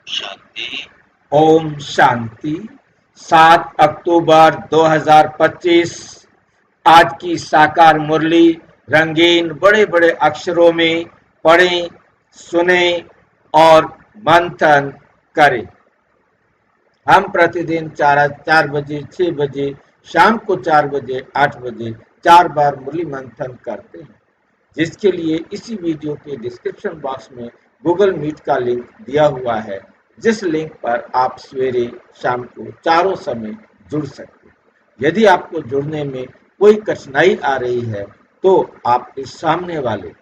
शांति। ओम शांति। 7 अक्टूबर 2025 आज की साकार मुरली रंगीन बड़े बड़े अक्षरों में पढ़ें, सुने और मंथन करें। हम प्रतिदिन 4 बजे, 6 बजे, शाम को 4 बजे, 8 बजे 4 बार मुरली मंथन करते हैं, जिसके लिए इसी वीडियो के डिस्क्रिप्शन बॉक्स में गूगल मीट का लिंक दिया हुआ है, जिस लिंक पर आप सवेरे शाम को चारों समय जुड़ सकते हैं। यदि आपको जुड़ने में कोई कठिनाई आ रही है तो आप इस सामने वाले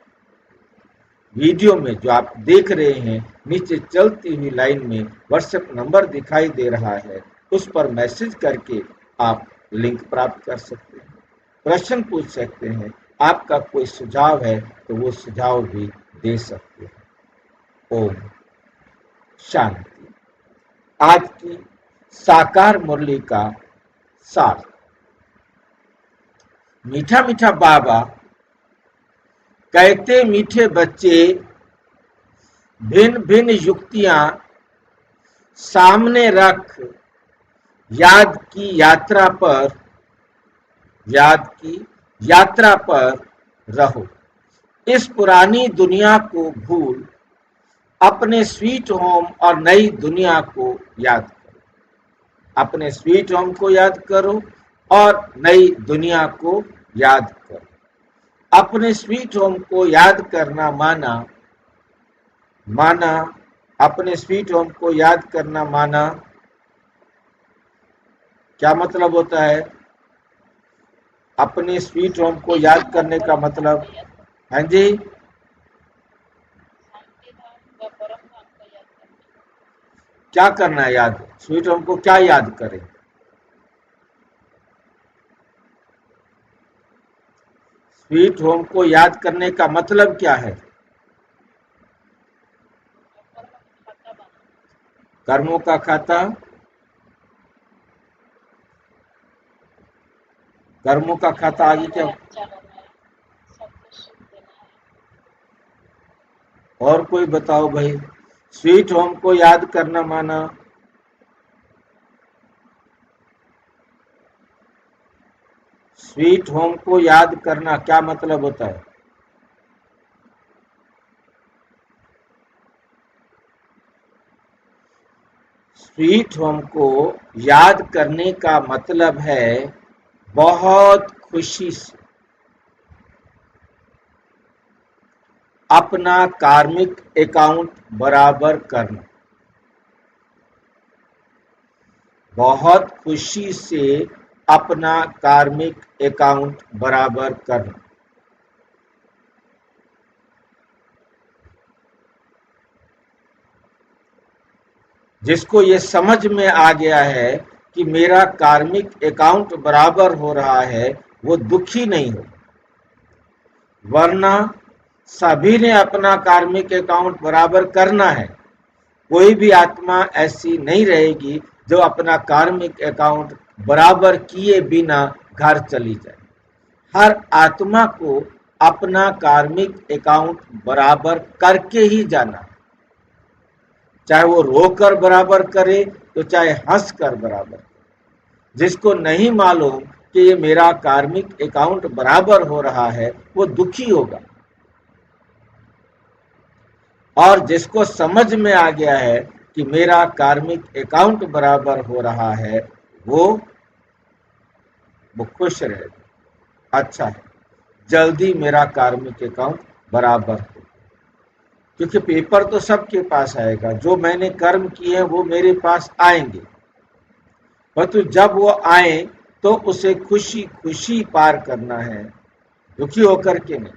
वीडियो में जो आप देख रहे हैं, नीचे चलती हुई लाइन में व्हाट्सएप नंबर दिखाई दे रहा है, उस पर मैसेज करके आप लिंक प्राप्त कर सकते हैं, प्रश्न पूछ सकते हैं, आपका कोई सुझाव है तो वो सुझाव भी दे सकते हैं। ओम शांति। आज की साकार मुरली का सार। मीठा मीठा बाबा कहते मीठे बच्चे, भिन्न भिन्न युक्तियां सामने रख, याद की यात्रा पर रहो। इस पुरानी दुनिया को भूल अपने स्वीट होम और नई दुनिया को याद करो। अपने स्वीट होम को याद करो और नई दुनिया को याद करो। अपने स्वीट होम को याद करना माना अपने स्वीट होम को याद करना माना क्या मतलब होता है? अपने स्वीट होम को याद करने का मतलब, हाँ जी, क्या करना है याद? स्वीट होम को क्या याद करें? स्वीट होम को याद करने का मतलब क्या है? कर्मों का खाता। कर्मों का खाता आगे क्या? और कोई बताओ भाई। स्वीट होम को याद करना माना स्वीट होम को याद करना क्या मतलब होता है? स्वीट होम को याद करने का मतलब है बहुत खुशी से अपना कार्मिक अकाउंट बराबर करना। बहुत खुशी से अपना कार्मिक अकाउंट बराबर करना। जिसको ये समझ में आ गया है कि मेरा कार्मिक अकाउंट बराबर हो रहा है, वो दुखी नहीं हो। वरना सभी ने अपना कार्मिक अकाउंट बराबर करना है। कोई भी आत्मा ऐसी नहीं रहेगी जो अपना कार्मिक अकाउंट बराबर किए बिना घर चली जाए। हर आत्मा को अपना कार्मिक अकाउंट बराबर करके ही जाना, चाहे वो रोकर बराबर करे तो चाहे हंस कर बराबर। जिसको नहीं मालूम कि ये मेरा कार्मिक अकाउंट बराबर हो रहा है, वो दुखी होगा। और जिसको समझ में आ गया है कि मेरा कार्मिक अकाउंट बराबर हो रहा है, वो खुश रहेगा। अच्छा है, जल्दी मेरा कार्मिक अकाउंट बराबर हो, क्योंकि पेपर तो सबके पास आएगा। जो मैंने कर्म किए हैं वो मेरे पास आएंगे, परंतु जब वो आए तो उसे खुशी खुशी पार करना है, दुखी होकर के नहीं।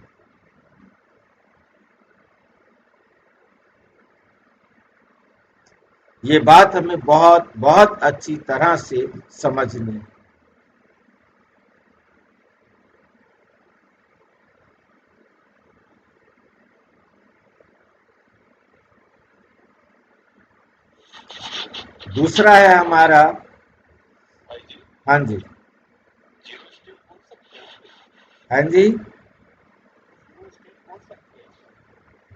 ये बात हमें बहुत बहुत अच्छी तरह से समझनी है। दूसरा है हमारा, हाँ जी, हाँ जी,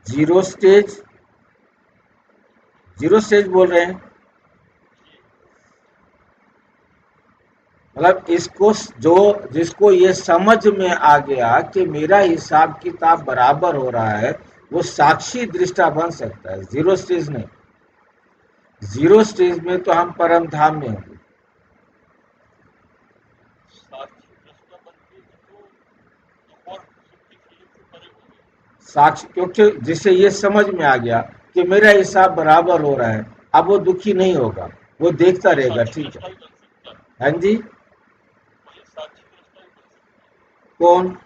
जीरो स्टेज। जीरो स्टेज बोल रहे हैं। मतलब इसको जो जिसको ये समझ में आ गया कि मेरा हिसाब किताब बराबर हो रहा है, वो साक्षी दृष्टा बन सकता है, जीरो स्टेज नहीं। जीरो स्टेज में तो हम परम धाम में होंगे। साक्षी, क्योंकि जिसे ये समझ में आ गया कि मेरा हिसाब बराबर हो रहा है, अब वो दुखी नहीं होगा, वो देखता रहेगा। ठीक है। हाँ जी। कौन?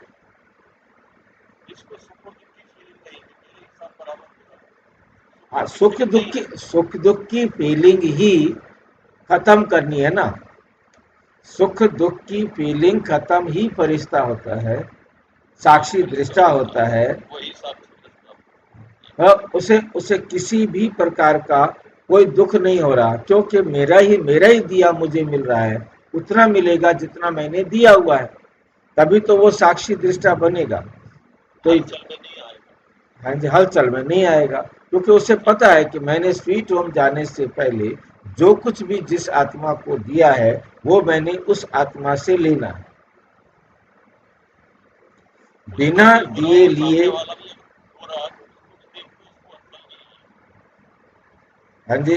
हाँ, सुख दुख की फीलिंग ही खत्म करनी है ना। सुख दुख की फीलिंग खत्म ही फरिश्ता होता है, साक्षी दृष्टा होता है। उसे उसे किसी भी प्रकार का कोई दुख नहीं हो रहा, क्योंकि मेरा ही दिया मुझे मिल रहा है, उतना मिलेगा जितना मैंने दिया हुआ है, तभी तो वो साक्षी दृष्टा बनेगा। तो हाँ जी, हलचल में नहीं आएगा, क्योंकि उसे पता है कि मैंने स्वीट होम जाने से पहले जो कुछ भी जिस आत्मा को दिया है, वो मैंने उस आत्मा से लेना है, बिना दिए लिए। हाँ जी।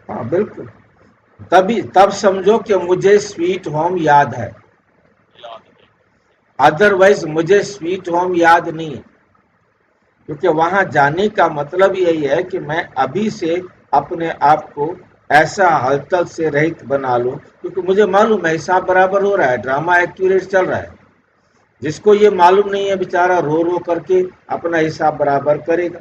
हाँ बिल्कुल। तब समझो कि मुझे स्वीट होम याद है, अदरवाइज मुझे स्वीट होम याद नहीं है। क्योंकि वहां जाने का मतलब यही है कि मैं अभी से अपने आप को ऐसा हलचल से रहित बना लूं, क्योंकि मुझे मालूम है हिसाब बराबर हो रहा है, ड्रामा एक्यूरेट चल रहा है। जिसको ये मालूम नहीं है बेचारा रो रो करके अपना हिसाब बराबर करेगा।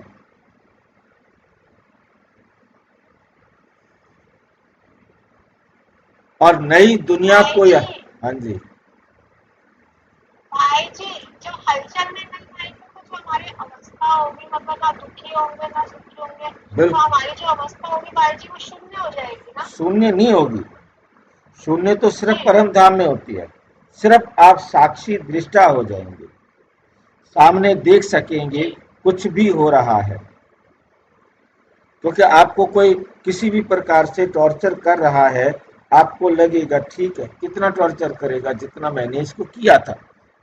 और नई दुनिया को हाँ जी। भाई जी, जो हलचल में नहीं आएंगे तो जो हमारी अवस्था होगी, मतलब ना दुखी होंगे ना सुखी होंगे, तो बिल्कुल। हमारी जो अवस्था होगी भाई जी वो शून्य हो जाएगी ना। शून्य नहीं होगी, शून्य तो सिर्फ जी। परम धाम में होती है। सिर्फ आप साक्षी दृष्टा हो जाएंगे, सामने देख सकेंगे जी। कुछ भी हो रहा है। क्योंकि आपको कोई किसी भी प्रकार से टॉर्चर कर रहा है, आपको लगेगा ठीक है, कितना टॉर्चर करेगा, जितना मैंने इसको किया था,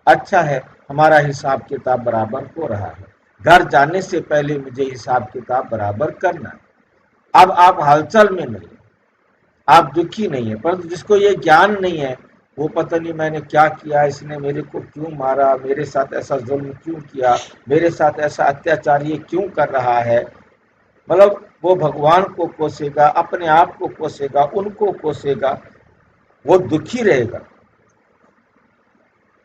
अच्छा है, हमारा हिसाब किताब बराबर हो रहा है, घर जाने से पहले मुझे हिसाब किताब बराबर करना है। अब आप हलचल में नहीं, आप दुखी नहीं है। परंतु जिसको ये ज्ञान नहीं है, वो पता नहीं मैंने क्या किया, इसने मेरे को क्यों मारा, मेरे साथ ऐसा जुल्म क्यों किया, मेरे साथ ऐसा अत्याचार ये क्यों कर रहा है। मतलब वो भगवान को कोसेगा, अपने आप को कोसेगा, उनको कोसेगा, वो दुखी रहेगा।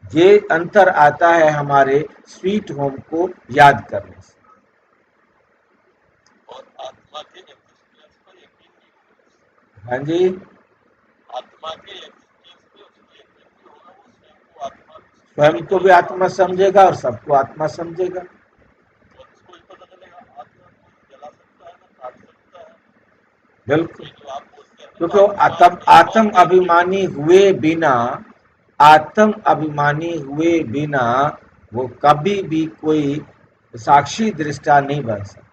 ये अंतर आता है हमारे स्वीट होम को याद करने से। हाँ जी। स्वयं को भी आत्मा समझेगा और सबको आत्मा समझेगा। बिल्कुल। क्योंकि वो आत्म अभिमानी हुए बिना, आत्म अभिमानी हुए बिना वो कभी भी कोई साक्षी दृष्टा नहीं बन सकता।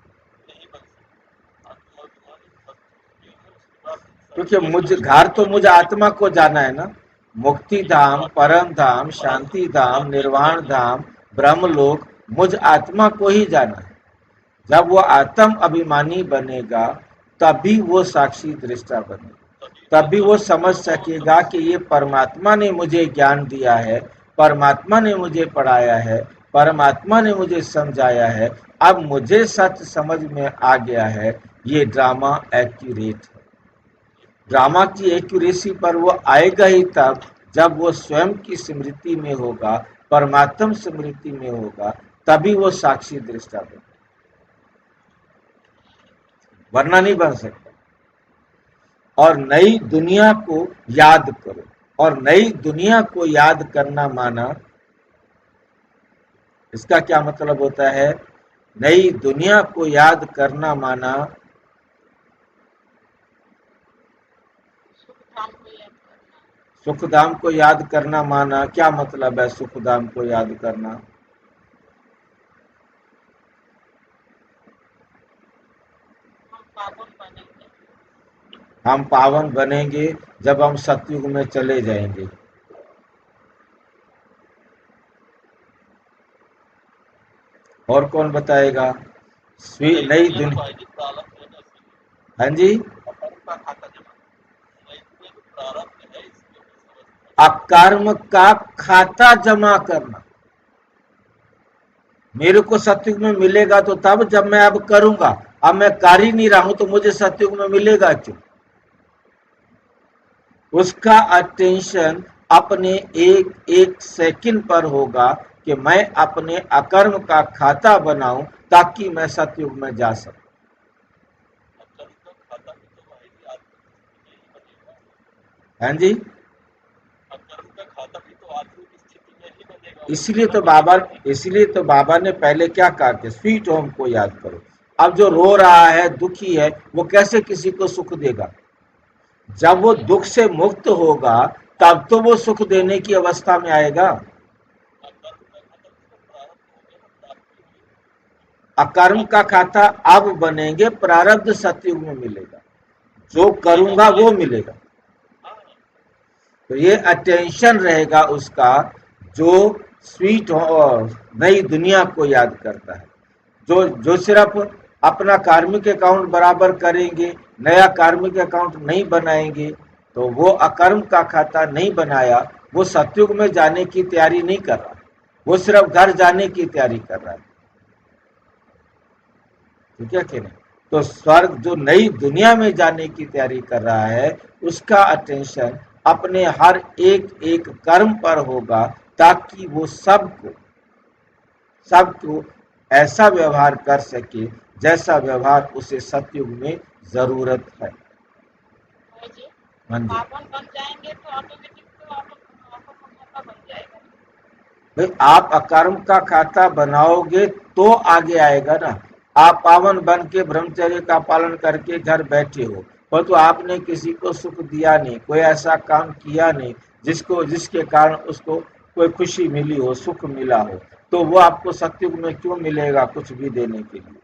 क्योंकि घर तो मुझे आत्मा को जाना है ना, मुक्ति धाम, परम धाम, शांति धाम, निर्वाण धाम, ब्रह्मलोक, मुझ आत्मा को ही जाना है। जब वो आत्म अभिमानी बनेगा, तभी वो साक्षी दृष्टा बनेगा, तभी वो समझ सकेगा कि ये परमात्मा ने मुझे ज्ञान दिया है, परमात्मा ने मुझे पढ़ाया है, परमात्मा ने मुझे समझाया है, अब मुझे सच समझ में आ गया है, ये ड्रामा एक्यूरेट है। ड्रामा की एक्यूरेसी पर वो आएगा ही तब जब वो स्वयं की स्मृति में होगा, परमात्म स्मृति में होगा, तभी वो साक्षी दृष्टा बनेगा, वरना नहीं बन सकता। और नई दुनिया को याद करो, और नई दुनिया को याद करना माना, इसका क्या मतलब होता है? नई दुनिया को याद करना माना सुख धाम को याद करना। सुखधाम को याद करना माना, क्या मतलब है सुखधाम को याद करना? हम पावन बनेंगे। हम पावन बनेंगे जब हम सतयुग में चले जाएंगे। और कौन बताएगा? नई दुनिया। हाँ जी। अकर्म का खाता जमा करना। मेरे को सतयुग में मिलेगा तो तब जब मैं अब करूंगा। अब मैं कर ही नहीं रहा हूं तो मुझे सतयुग में मिलेगा क्यों? उसका अटेंशन अपने एक एक सेकंड पर होगा कि मैं अपने अकर्म का खाता बनाऊं ताकि मैं सतयुग में जा सकूं। हाँ जी। इसलिए तो बाबा ने पहले क्या कहा कि स्वीट होम को याद करो। अब जो रो रहा है, दुखी है, वो कैसे किसी को सुख देगा? जब वो दुख से मुक्त होगा तब तो वो सुख देने की अवस्था में आएगा। अकर्म का खाता अब बनेंगे, प्रारब्ध सतयुग में मिलेगा। जो करूंगा वो मिलेगा। तो ये अटेंशन रहेगा उसका, जो स्वीट और नई दुनिया को याद करता है। जो सिर्फ अपना कार्मिक अकाउंट बराबर करेंगे, नया कार्मिक अकाउंट नहीं बनाएंगे, तो वो अकर्म का खाता नहीं बनाया, वो सतयुग में जाने की तैयारी नहीं कर रहा, वो सिर्फ घर जाने की तैयारी कर रहा है। ठीक है कि नहीं? तो स्वर्ग, जो नई दुनिया में जाने की तैयारी कर रहा है, उसका अटेंशन अपने हर एक एक कर्म पर होगा ताकि वो सबको ऐसा व्यवहार कर सके जैसा व्यवहार उसे सतयुग में जरूरत है। हाँ जी। पावन बन जाएंगे तो ऑटोमेटिक तो आप खाता बन जाएगा। भाई आप अकर्म का खाता बनाओगे तो आगे आएगा ना। आप पावन बन के ब्रह्मचर्य का पालन करके घर बैठे हो, परंतु आपने किसी को सुख दिया नहीं, कोई ऐसा काम किया नहीं जिसके कारण उसको कोई खुशी मिली हो, सुख मिला हो, तो वो आपको सतयुग में क्यों मिलेगा कुछ भी देने के लिए?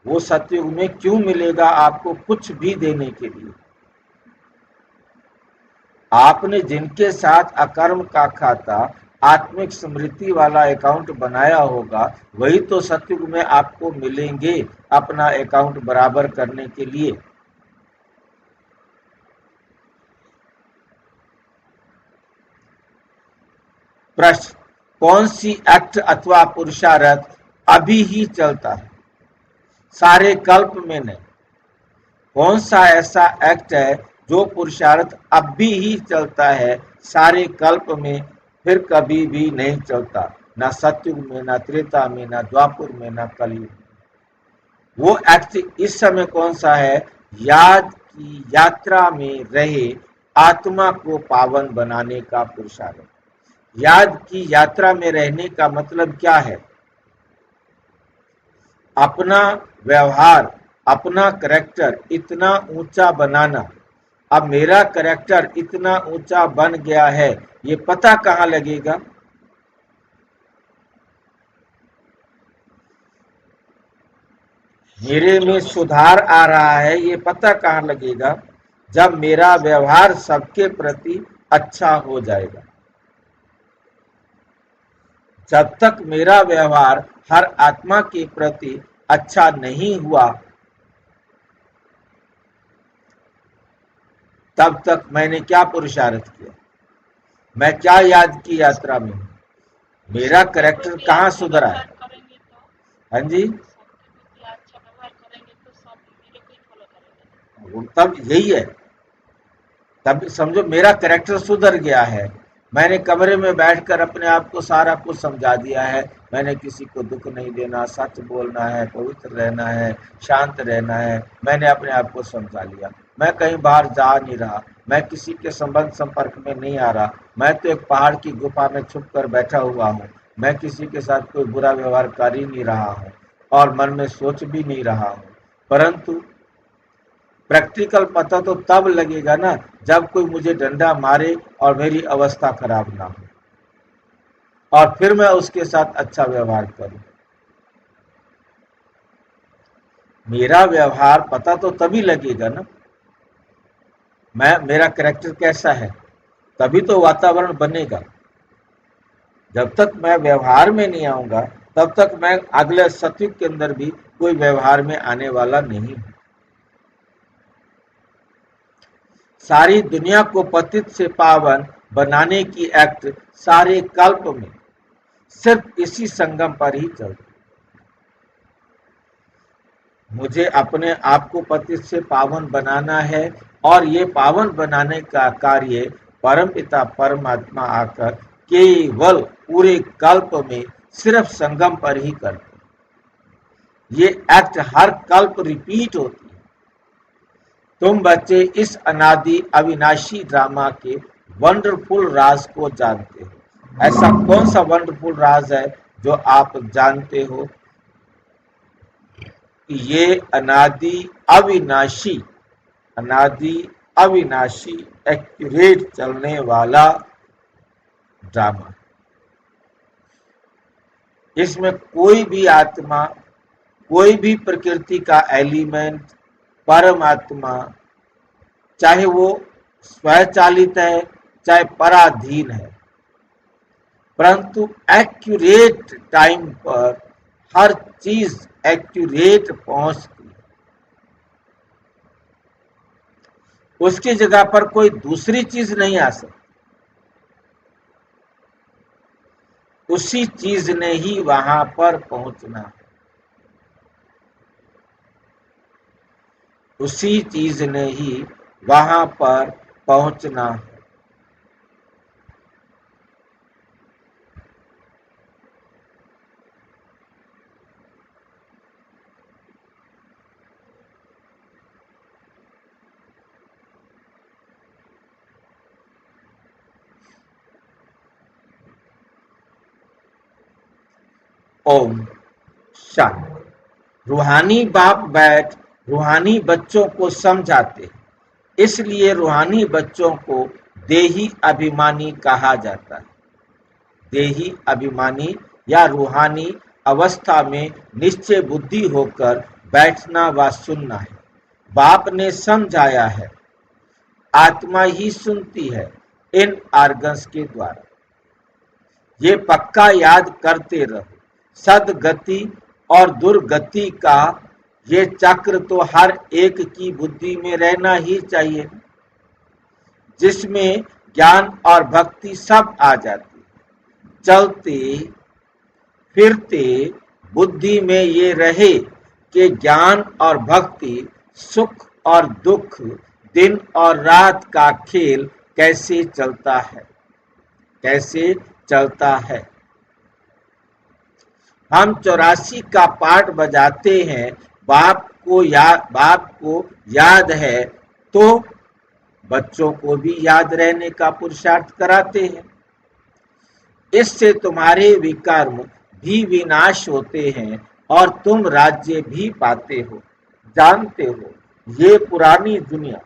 वो सतयुग में क्यों मिलेगा आपको कुछ भी देने के लिए? आपने जिनके साथ अकर्म का खाता, आत्मिक स्मृति वाला अकाउंट बनाया होगा, वही तो सतयुग में आपको मिलेंगे अपना अकाउंट बराबर करने के लिए। प्रश्न: कौन सी एक्ट अथवा पुरुषार्थ अभी ही चलता है, सारे कल्प में नहीं? कौन सा ऐसा एक्ट है जो पुरुषार्थ अभी ही चलता है, सारे कल्प में फिर कभी भी नहीं चलता? ना सतयुग में, ना त्रेता में, ना द्वापर में, ना कलयुग में। वो एक्ट इस समय कौन सा है? याद की यात्रा में रहे आत्मा को पावन बनाने का पुरुषार्थ। याद की यात्रा में रहने का मतलब क्या है? अपना व्यवहार, अपना करैक्टर इतना ऊंचा बनाना। अब मेरा करैक्टर इतना ऊंचा बन गया है, ये पता कहाँ लगेगा? मेरे में सुधार आ रहा है, ये पता कहाँ लगेगा? जब मेरा व्यवहार सबके प्रति अच्छा हो जाएगा। जब तक मेरा व्यवहार हर आत्मा के प्रति अच्छा नहीं हुआ, तब तक मैंने क्या पुरुषार्थ किया? मैं क्या याद की यात्रा में हूं? मेरा करैक्टर कहाँ सुधरा है? हाँ जी। तब यही है, तब समझो मेरा करैक्टर सुधर गया है। मैंने कमरे में बैठकर अपने आप को सारा कुछ समझा दिया है। मैंने किसी को दुख नहीं देना, सच बोलना है, पवित्र रहना है, शांत रहना है। मैंने अपने आप को समझा लिया। मैं कहीं बाहर जा नहीं रहा, मैं किसी के संबंध संपर्क में नहीं आ रहा। मैं तो एक पहाड़ की गुफा में छुप कर बैठा हुआ हूँ। मैं किसी के साथ कोई बुरा व्यवहार कर ही नहीं रहा हूँ और मन में सोच भी नहीं रहा हूँ। परंतु प्रैक्टिकल पता तो तब लगेगा ना जब कोई मुझे डंडा मारे और मेरी अवस्था खराब ना हो, और फिर मैं उसके साथ अच्छा व्यवहार करूं। मेरा व्यवहार पता तो तभी लगेगा ना, मेरा कैरेक्टर कैसा है, तभी तो वातावरण बनेगा। जब तक मैं व्यवहार में नहीं आऊंगा तब तक मैं अगले सतयुग के अंदर भी कोई व्यवहार में आने वाला नहीं हूं। सारी दुनिया को पतित से पावन बनाने की एक्ट सारे कल्प में सिर्फ इसी संगम पर ही चलती। मुझे अपने आप को पतित से पावन बनाना है, और ये पावन बनाने का कार्य परमपिता परमात्मा आकर केवल पूरे कल्प में सिर्फ संगम पर ही करते। ये एक्ट हर कल्प रिपीट होती है। तुम बच्चे इस अनादि अविनाशी ड्रामा के वंडरफुल राज को जानते हो। ऐसा कौन सा वंडरफुल राज है जो आप जानते हो? ये अनादि अविनाशी एक्यूरेट चलने वाला ड्रामा। इसमें कोई भी आत्मा, कोई भी प्रकृति का एलिमेंट, परमात्मा, चाहे वो स्वचालित है चाहे पराधीन है, परंतु एक्यूरेट टाइम पर हर चीज एक्यूरेट पहुंचती है। उसकी जगह पर कोई दूसरी चीज नहीं आ सकती। उसी चीज ने ही वहां पर पहुंचना है, उसी चीज ने ही वहां पर पहुंचना है। ओम शांति। रूहानी बाप बैठ रूहानी बच्चों को समझाते, इसलिए रूहानी बच्चों को देही अभिमानी कहा जाता है। देही अभिमानी या रूहानी अवस्था में निश्चय बुद्धि होकर बैठना व सुनना है। बाप ने समझाया है, आत्मा ही सुनती है इन आर्गन्स के द्वारा। ये पक्का याद करते रहो। सदगति और दुर्गति का ये चक्र तो हर एक की बुद्धि में रहना ही चाहिए, जिसमें ज्ञान और भक्ति सब आ जाती। चलते फिरते बुद्धि में ये रहे कि ज्ञान और भक्ति, सुख और दुख, दिन और रात का खेल कैसे चलता है, कैसे चलता है। हम 84 का पाठ बजाते हैं, बाप को याद है तो बच्चों को भी याद रहने का पुरुषार्थ कराते हैं। इससे तुम्हारे विकर्म भी विनाश होते हैं और तुम राज्य भी पाते हो। जानते हो, ये पुरानी दुनिया,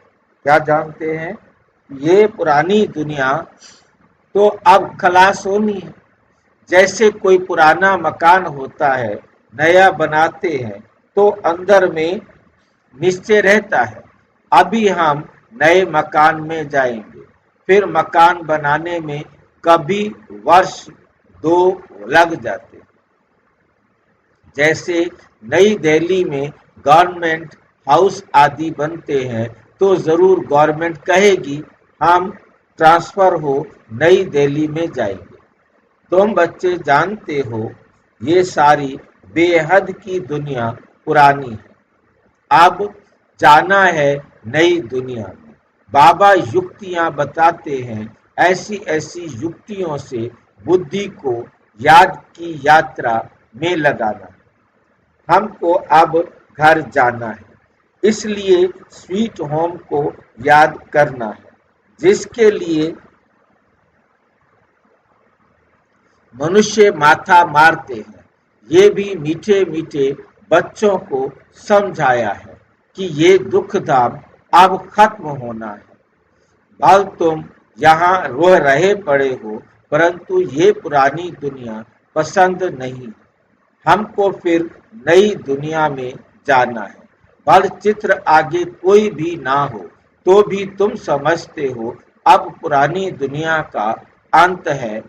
क्या जानते हैं? ये पुरानी दुनिया तो अब खलास होनी है। जैसे कोई पुराना मकान होता है, नया बनाते हैं तो अंदर में निश्चय रहता है, अभी हम नए मकान में जाएंगे, फिर मकान बनाने में कभी वर्ष 2 लग जाते। जैसे नई दिल्ली में गवर्नमेंट हाउस आदि बनते हैं तो जरूर गवर्नमेंट कहेगी हम ट्रांसफर हो नई दिल्ली में जाएंगे। तुम बच्चे जानते हो, ये सारी बेहद की दुनिया पुरानी है। अब जाना है नई दुनिया में। बाबा युक्तियां बताते हैं, ऐसी ऐसी युक्तियों से बुद्धि को याद की यात्रा में लगाना। हमको अब घर जाना है, इसलिए स्वीट होम को याद करना है, जिसके लिए मनुष्य माथा मारते हैं। ये भी मीठे मीठे बच्चों को समझाया है कि ये दुख धाम अब खत्म होना है। भल तुम यहाँ रोह रहे पड़े हो, परंतु ये पुरानी दुनिया पसंद नहीं। हमको फिर नई दुनिया में जाना है। भल चित्र आगे कोई भी ना हो, तो भी तुम समझते हो अब पुरानी दुनिया का अंत है।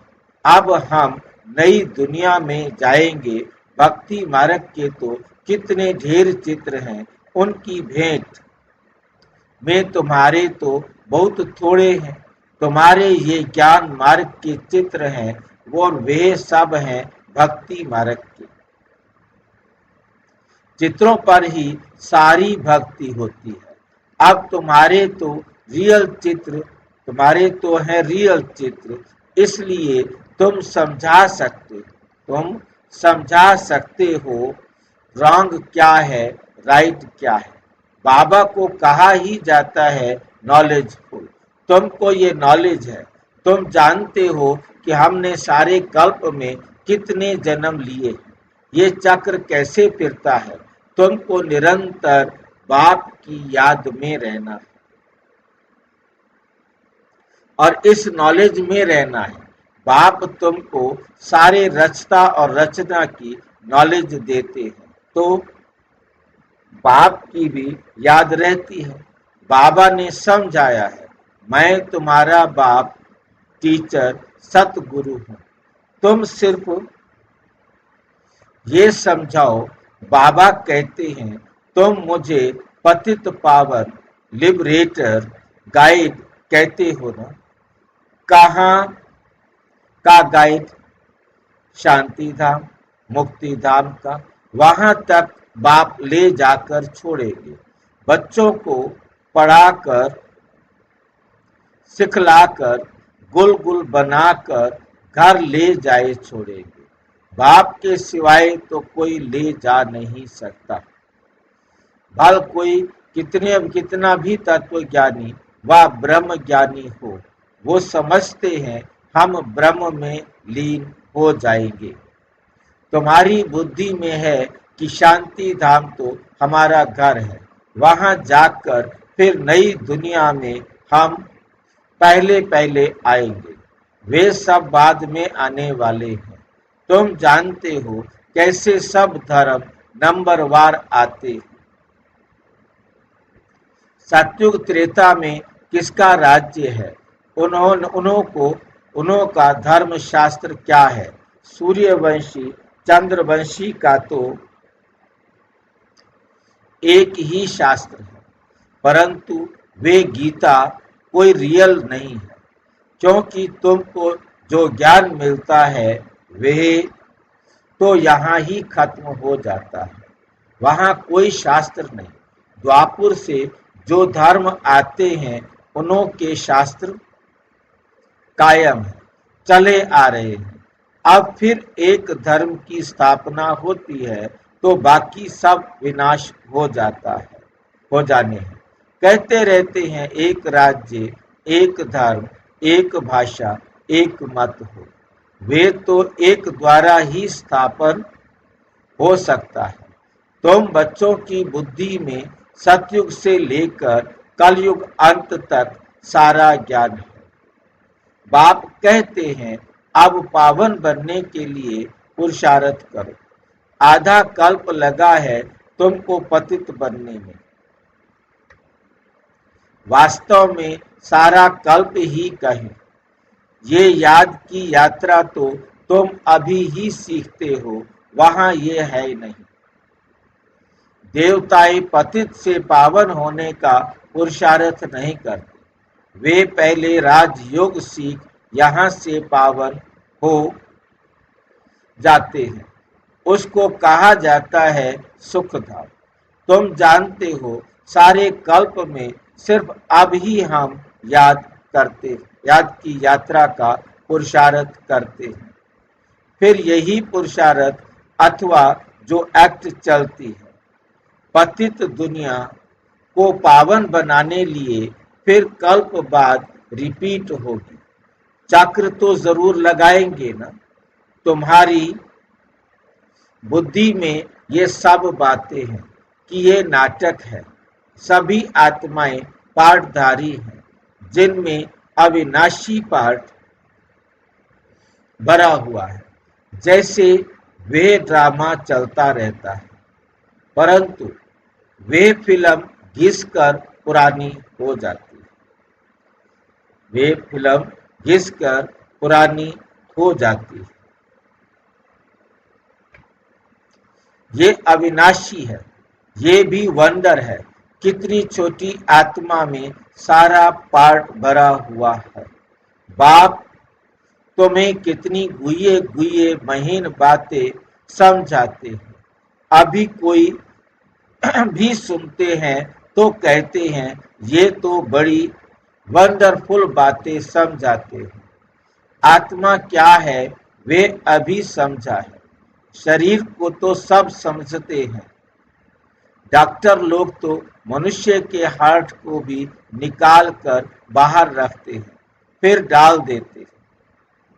अब हम नई दुनिया में जाएंगे। भक्ति मार्ग के तो कितने ढेर चित्र हैं, उनकी भेंट में तुम्हारे तो बहुत थोड़े हैं। तुम्हारे ये ज्ञान मार्ग के चित्र हैं, और वे सब हैं भक्ति मार्ग के चित्रों पर ही सारी भक्ति होती है। अब तुम्हारे तो हैं रियल चित्र, इसलिए तुम समझा सकते हो रॉन्ग क्या है, राइट क्या है। बाबा को कहा ही जाता है नॉलेजफुल। तुमको ये नॉलेज है। तुम जानते हो कि हमने सारे कल्प में कितने जन्म लिए, ये चक्र कैसे फिरता है। तुमको निरंतर बाप की याद में रहना है और इस नॉलेज में रहना है। बाप तुमको सारे रचता और रचना की नॉलेज देते हैं, तो बाप की भी याद रहती है। बाबा ने समझाया है, मैं तुम्हारा बाप, टीचर, सतगुरु हूँ। तुम सिर्फ ये समझाओ। बाबा कहते हैं, तुम मुझे पतित पावन, लिबरेटर, गाइड कहते हो ना। कहाँ का गाइड? शांति धाम, मुक्ति धाम का। वहां तक बाप ले जाकर छोड़ेंगे। बच्चों को पढ़ाकर, सिखलाकर, गुल गुल बनाकर घर ले जाए छोड़ेंगे। बाप के सिवाय तो कोई ले जा नहीं सकता। भल कोई कितना भी तत्व ज्ञानी व ब्रह्म ज्ञानी हो, वो समझते हैं हम ब्रह्म में लीन हो जाएंगे। तुम्हारी बुद्धि में है कि शांति धाम तो हमारा घर है, वहां जाकर फिर नई दुनिया में हम पहले आएंगे। वे सब बाद में आने वाले हैं। तुम जानते हो कैसे सब धर्म नंबरवार आते हैं। सतयुग त्रेता में किसका राज्य है? उन्हों का धर्म शास्त्र क्या है? सूर्यवंशी, चंद्रवंशी का तो एक ही शास्त्र है, परंतु वे गीता कोई रियल नहीं है, क्योंकि तुमको जो ज्ञान मिलता है वे तो यहाँ ही खत्म हो जाता है। वहाँ कोई शास्त्र नहीं। द्वापुर से जो धर्म आते हैं, उन्हों के शास्त्र कायम है, चले आ रहे हैं। अब फिर एक धर्म की स्थापना होती है तो बाकी सब विनाश हो जाने हैं। कहते रहते हैं एक राज्य, एक धर्म, एक भाषा, एक मत हो। वे तो एक द्वारा ही स्थापन हो सकता है। तुम बच्चों की बुद्धि में सतयुग से लेकर कलयुग अंत तक सारा ज्ञान है। बाप कहते हैं, अब पावन बनने के लिए पुरुषार्थ करो। आधा कल्प लगा है तुमको पतित बनने में। वास्तव में सारा कल्प ही कहें। ये याद की यात्रा तो तुम अभी ही सीखते हो, वहां ये है नहीं। देवताएं पतित से पावन होने का पुरुषार्थ नहीं करते। वे पहले राजयोग सीख यहाँ से पावन हो जाते हैं। उसको कहा जाता है सुख धाम। तुम जानते हो सारे कल्प में सिर्फ अब ही हम याद की यात्रा का पुरुषार्थ करते हैं। फिर यही पुरुषार्थ अथवा जो एक्ट चलती है पतित दुनिया को पावन बनाने लिए, फिर कल्प बाद रिपीट होगी। चक्र तो जरूर लगाएंगे ना। तुम्हारी बुद्धि में ये सब बातें हैं कि ये नाटक है। सभी आत्माएं पार्टधारी हैं, जिनमें अविनाशी पार्ट भरा हुआ है। जैसे वे ड्रामा चलता रहता है, परंतु वे फिल्म घिसकर पुरानी हो जाती है। वे फिल्म घिसकर पुरानी हो जाती है। ये अविनाशी है। ये भी वंडर है, कितनी छोटी आत्मा में सारा पार्ट भरा हुआ है। बाप तुम्हें कितनी गुइये गुइये महीन बातें समझाते हैं। अभी कोई भी सुनते हैं तो कहते हैं ये तो बड़ी वंडरफुल बातें समझाते हैं। आत्मा क्या है वे अभी समझा है। शरीर को तो सब समझते हैं। डॉक्टर लोग तो मनुष्य के हार्ट को भी निकाल कर बाहर रखते हैं, फिर डाल देते हैं,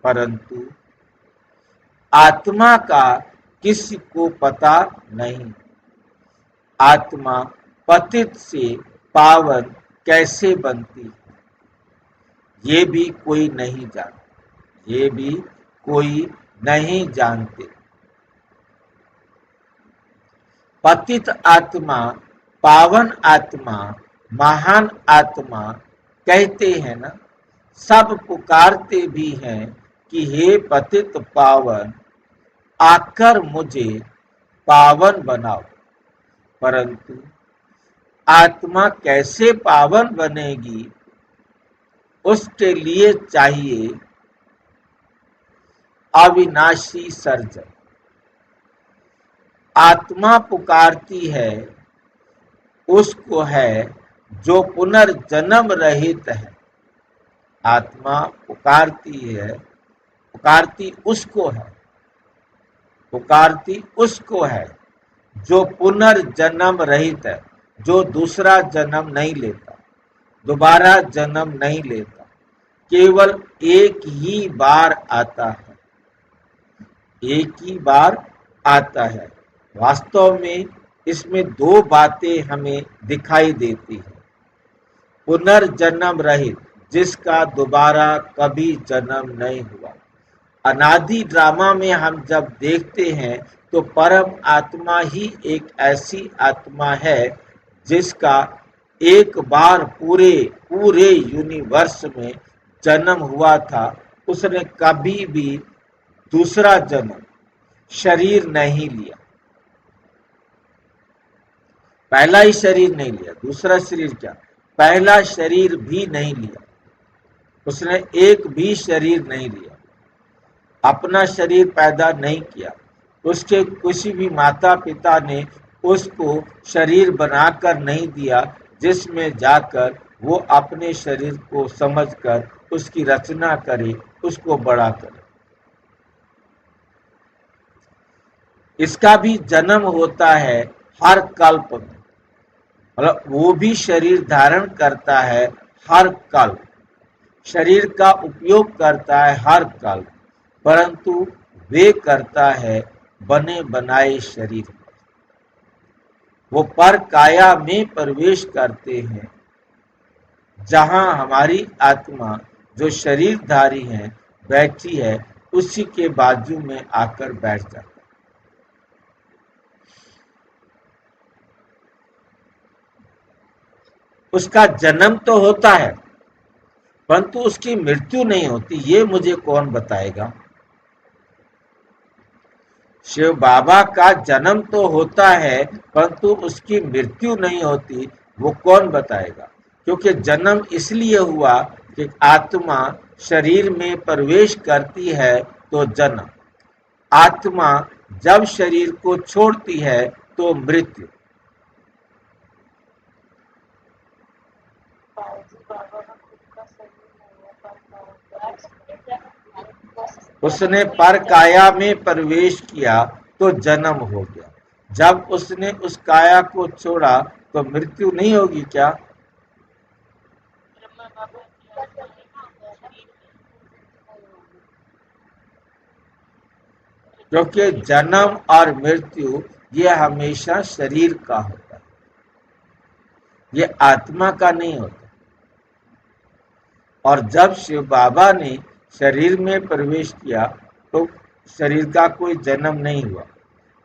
परंतु आत्मा का किसी को पता नहीं। आत्मा पतित से पावन कैसे बनती है, ये भी कोई नहीं जानता। ये भी कोई नहीं जानते। पतित आत्मा, पावन आत्मा, महान आत्मा कहते हैं ना, सब पुकारते भी हैं कि हे पतित पावन, आकर मुझे पावन बनाओ। परंतु आत्मा कैसे पावन बनेगी? उसके लिए चाहिए अविनाशी सर्जन। आत्मा पुकारती है उसको है जो पुनर्जन्म रहित है। आत्मा पुकारती उसको है, पुकारती उसको है जो पुनर्जन्म रहित है, जो दूसरा जन्म नहीं लेता, दोबारा जन्म नहीं लेता, केवल एक ही बार आता है। एक ही बार आता है। वास्तव में इसमें दो बातें हमें दिखाई देती है। पुनर्जन्म रहित, जिसका दोबारा कभी जन्म नहीं हुआ। अनादि ड्रामा में हम जब देखते हैं तो परम आत्मा ही एक ऐसी आत्मा है जिसका एक बार पूरे यूनिवर्स में जन्म हुआ था। उसने कभी भी दूसरा जन्म शरीर नहीं लिया। पहला ही शरीर नहीं लिया, दूसरा शरीर क्या, पहला शरीर भी नहीं लिया। उसने एक भी शरीर नहीं लिया, अपना शरीर पैदा नहीं किया। उसके किसी भी माता पिता ने उसको शरीर बनाकर नहीं दिया जिसमें जाकर वो अपने शरीर को समझकर उसकी रचना करे, उसको बड़ा करे। इसका भी जन्म होता है हर कल्प में, मतलब वो भी शरीर धारण करता है हर कल्प, शरीर का उपयोग करता है हर कल्प, परंतु वे करता है बने बनाए शरीर। वो पर काया में प्रवेश करते हैं, जहां हमारी आत्मा जो शरीरधारी है बैठी है, उसी के बाजू में आकर बैठ जाता है। उसका जन्म तो होता है परंतु उसकी मृत्यु नहीं होती। ये मुझे कौन बताएगा? शिव बाबा का जन्म तो होता है परंतु उसकी मृत्यु नहीं होती, वो कौन बताएगा? क्योंकि जन्म इसलिए हुआ कि आत्मा शरीर में प्रवेश करती है तो जन्म, आत्मा जब शरीर को छोड़ती है तो मृत्यु। उसने पर काया में प्रवेश किया तो जन्म हो गया। जब उसने उस काया को छोड़ा तो मृत्यु नहीं होगी क्या? क्योंकि जन्म और मृत्यु ये हमेशा शरीर का होता है। ये आत्मा का नहीं होता। और जब शिव बाबा ने शरीर में प्रवेश किया तो शरीर का कोई जन्म नहीं हुआ,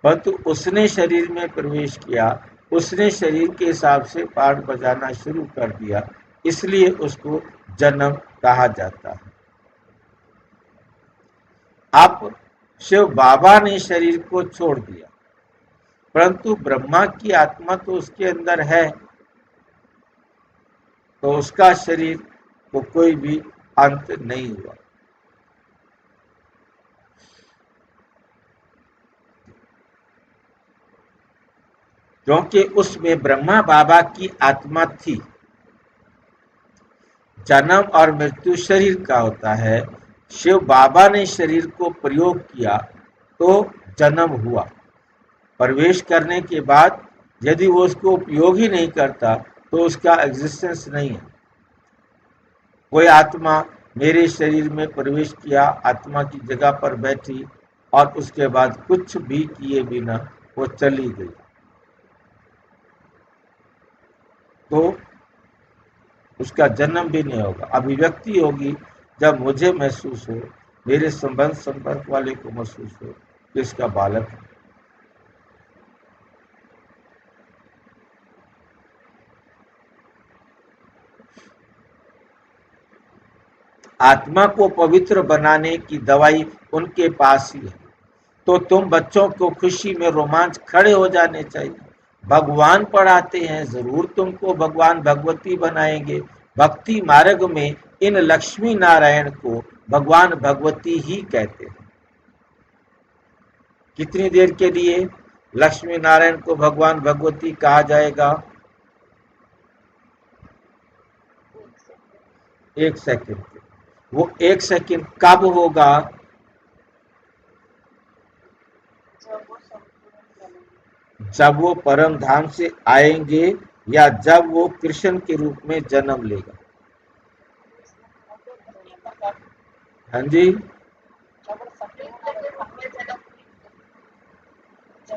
परंतु उसने शरीर में प्रवेश किया, उसने शरीर के हिसाब से पाठ बजाना शुरू कर दिया, इसलिए उसको जन्म कहा जाता है। अब शिव बाबा ने शरीर को छोड़ दिया, परंतु ब्रह्मा की आत्मा तो उसके अंदर है, तो उसका शरीर को कोई भी अंत नहीं हुआ। क्योंकि उसमें ब्रह्मा बाबा की आत्मा थी। जन्म और मृत्यु शरीर का होता है। शिव बाबा ने शरीर को प्रयोग किया तो जन्म हुआ। प्रवेश करने के बाद यदि वो उसको उपयोग ही नहीं करता तो उसका एग्जिस्टेंस नहीं है। कोई आत्मा मेरे शरीर में प्रवेश किया, आत्मा की जगह पर बैठी और उसके बाद कुछ भी किए बिना वो चली गई, तो उसका जन्म भी नहीं होगा। अभिव्यक्ति होगी जब मुझे महसूस हो, मेरे संपर्क वाले को महसूस हो कि इसका बालक है। आत्मा को पवित्र बनाने की दवाई उनके पास ही है। तो तुम बच्चों को खुशी में रोमांच खड़े हो जाने चाहिए। भगवान पढ़ाते हैं, जरूर तुमको भगवान भगवती बनाएंगे। भक्ति मार्ग में इन लक्ष्मी नारायण को भगवान भगवती ही कहते हैं। कितनी देर के लिए लक्ष्मी नारायण को भगवान भगवती कहा जाएगा? 1 सेकंड। वो 1 सेकंड कब होगा? जब वो परम धाम से आएंगे या जब वो कृष्ण के रूप में जन्म लेगा। हाँ जी, जब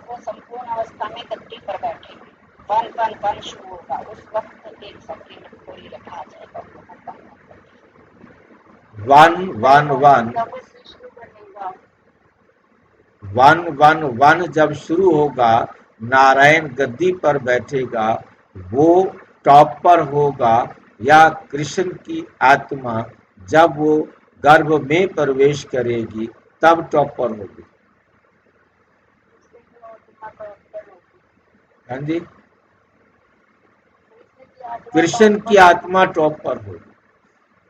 वो संपूर्ण अवस्था में गद्दी पर बैठेंगे, वन वन वन शुरू होगा, उस वक्त 1 सेकंड को ही रखा जाएगा। One one one one one one जब शुरू होगा, नारायण गद्दी पर बैठेगा, वो टॉप पर होगा, या कृष्ण की आत्मा जब वो गर्भ में प्रवेश करेगी तब टॉप पर होगी। हाँ जी, कृष्ण की आत्मा टॉप पर होगी।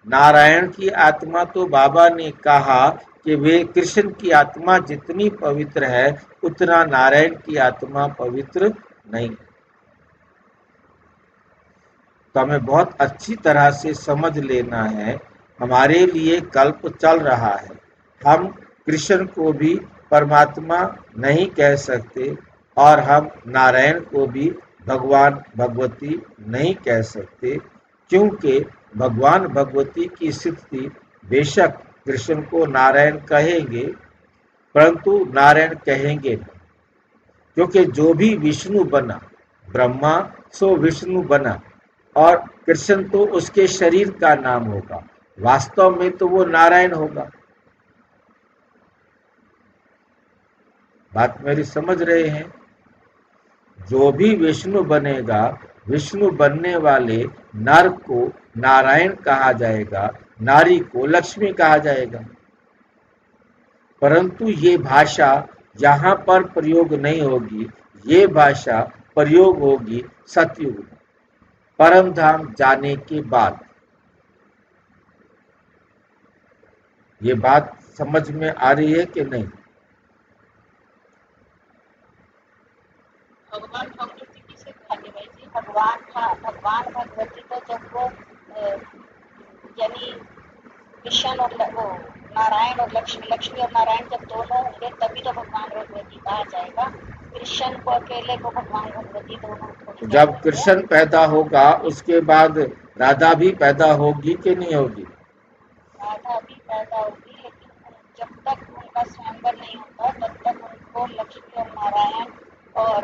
नारायण की आत्मा तो बाबा ने कहा कि वे कृष्ण की आत्मा जितनी पवित्र है उतना नारायण की आत्मा पवित्र नहीं। तो हमें बहुत अच्छी तरह से समझ लेना है। हमारे लिए कल्प चल रहा है, हम कृष्ण को भी परमात्मा नहीं कह सकते और हम नारायण को भी भगवान भगवती नहीं कह सकते, क्योंकि भगवान भगवती की स्थिति बेशक कृष्ण को नारायण कहेंगे, परंतु नारायण कहेंगे नहीं। क्योंकि जो भी विष्णु बना, ब्रह्मा सो विष्णु बना, और कृष्ण तो उसके शरीर का नाम होगा, वास्तव में तो वो नारायण होगा। बात मेरी समझ रहे हैं? जो भी विष्णु बनेगा, विष्णु बनने वाले नर को नारायण कहा जाएगा, नारी को लक्ष्मी कहा जाएगा। परंतु ये भाषा यहाँ पर प्रयोग नहीं होगी, ये भाषा प्रयोग होगी सतयुग में, परम धाम जाने के बाद। ये बात समझ में आ रही है कि नहीं? भगवान भगवती किसे खाते भाई जी? भगवान था, भगवान भगवती तो जब वो यानी कृष्ण और वो नारायण और लक्ष्मी और नारायण जब दोनों होंगे तभी तो भगवान भगवती कहा जाएगा। कृष्ण को अकेले को भगवान भगवती दोनों थोड़ी जब कह देंगे। कृष्ण पैदा होगा उसके बाद राधा भी पैदा होगी कि नहीं होगी? राधा भी पैदा होगी, लेकिन जब तक उनका स्वयंवर नहीं होता तब तक उनको लक्ष्मी और नारायण और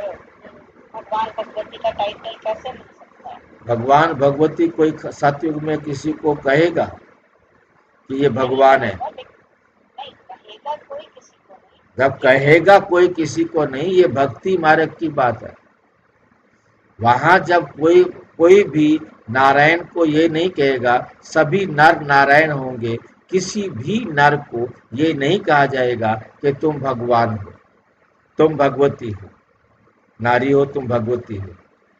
भगवान भगवती का टाइटल कैसे मिल सकता है? भगवान भगवती कोई सतयुग में किसी को कहेगा कि ये भगवान है? नहीं कहेगा कोई किसी को नहीं। जब कहेगा कोई किसी को नहीं, ये भक्ति मार्ग की बात है। वहां जब कोई भी नारायण को ये नहीं कहेगा, सभी नर नारायण होंगे, किसी भी नर को ये नहीं कहा जाएगा कि तुम भगवान हो, तुम भगवती हो, नारी हो तुम भगवती हो,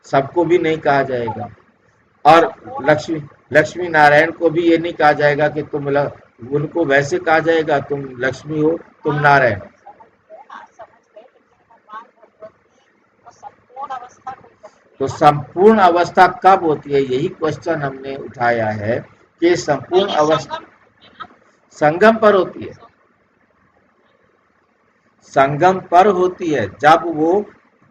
सबको भी नहीं कहा जाएगा। और लक्ष्मी नारायण को भी ये नहीं कहा जाएगा कि उनको वैसे कहा जाएगा तुम लक्ष्मी हो, तुम नारायण। समझ गए, लेकिन भगवान भगवती को संपूर्ण अवस्था को कहते तो हैं। संपूर्ण अवस्था कब होती है, यही क्वेश्चन हमने उठाया है कि संपूर्ण अवस्था संगम पर होती है। संगम पर होती है जब वो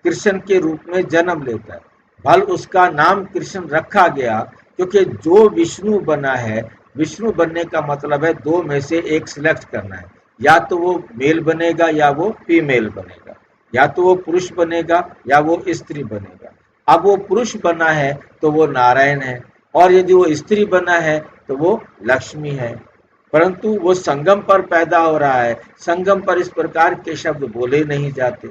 कृष्ण के रूप में जन्म लेता है। भल उसका नाम कृष्ण रखा गया क्योंकि जो विष्णु बना है, विष्णु बनने का मतलब है दो में से एक सिलेक्ट करना है, या तो वो मेल बनेगा या वो फीमेल बनेगा, या तो वो पुरुष बनेगा या वो स्त्री बनेगा। अब वो पुरुष बना है तो वो नारायण है, और यदि वो स्त्री बना है तो वो लक्ष्मी है। परंतु वो संगम पर पैदा हो रहा है, संगम पर इस प्रकार के शब्द बोले नहीं जाते।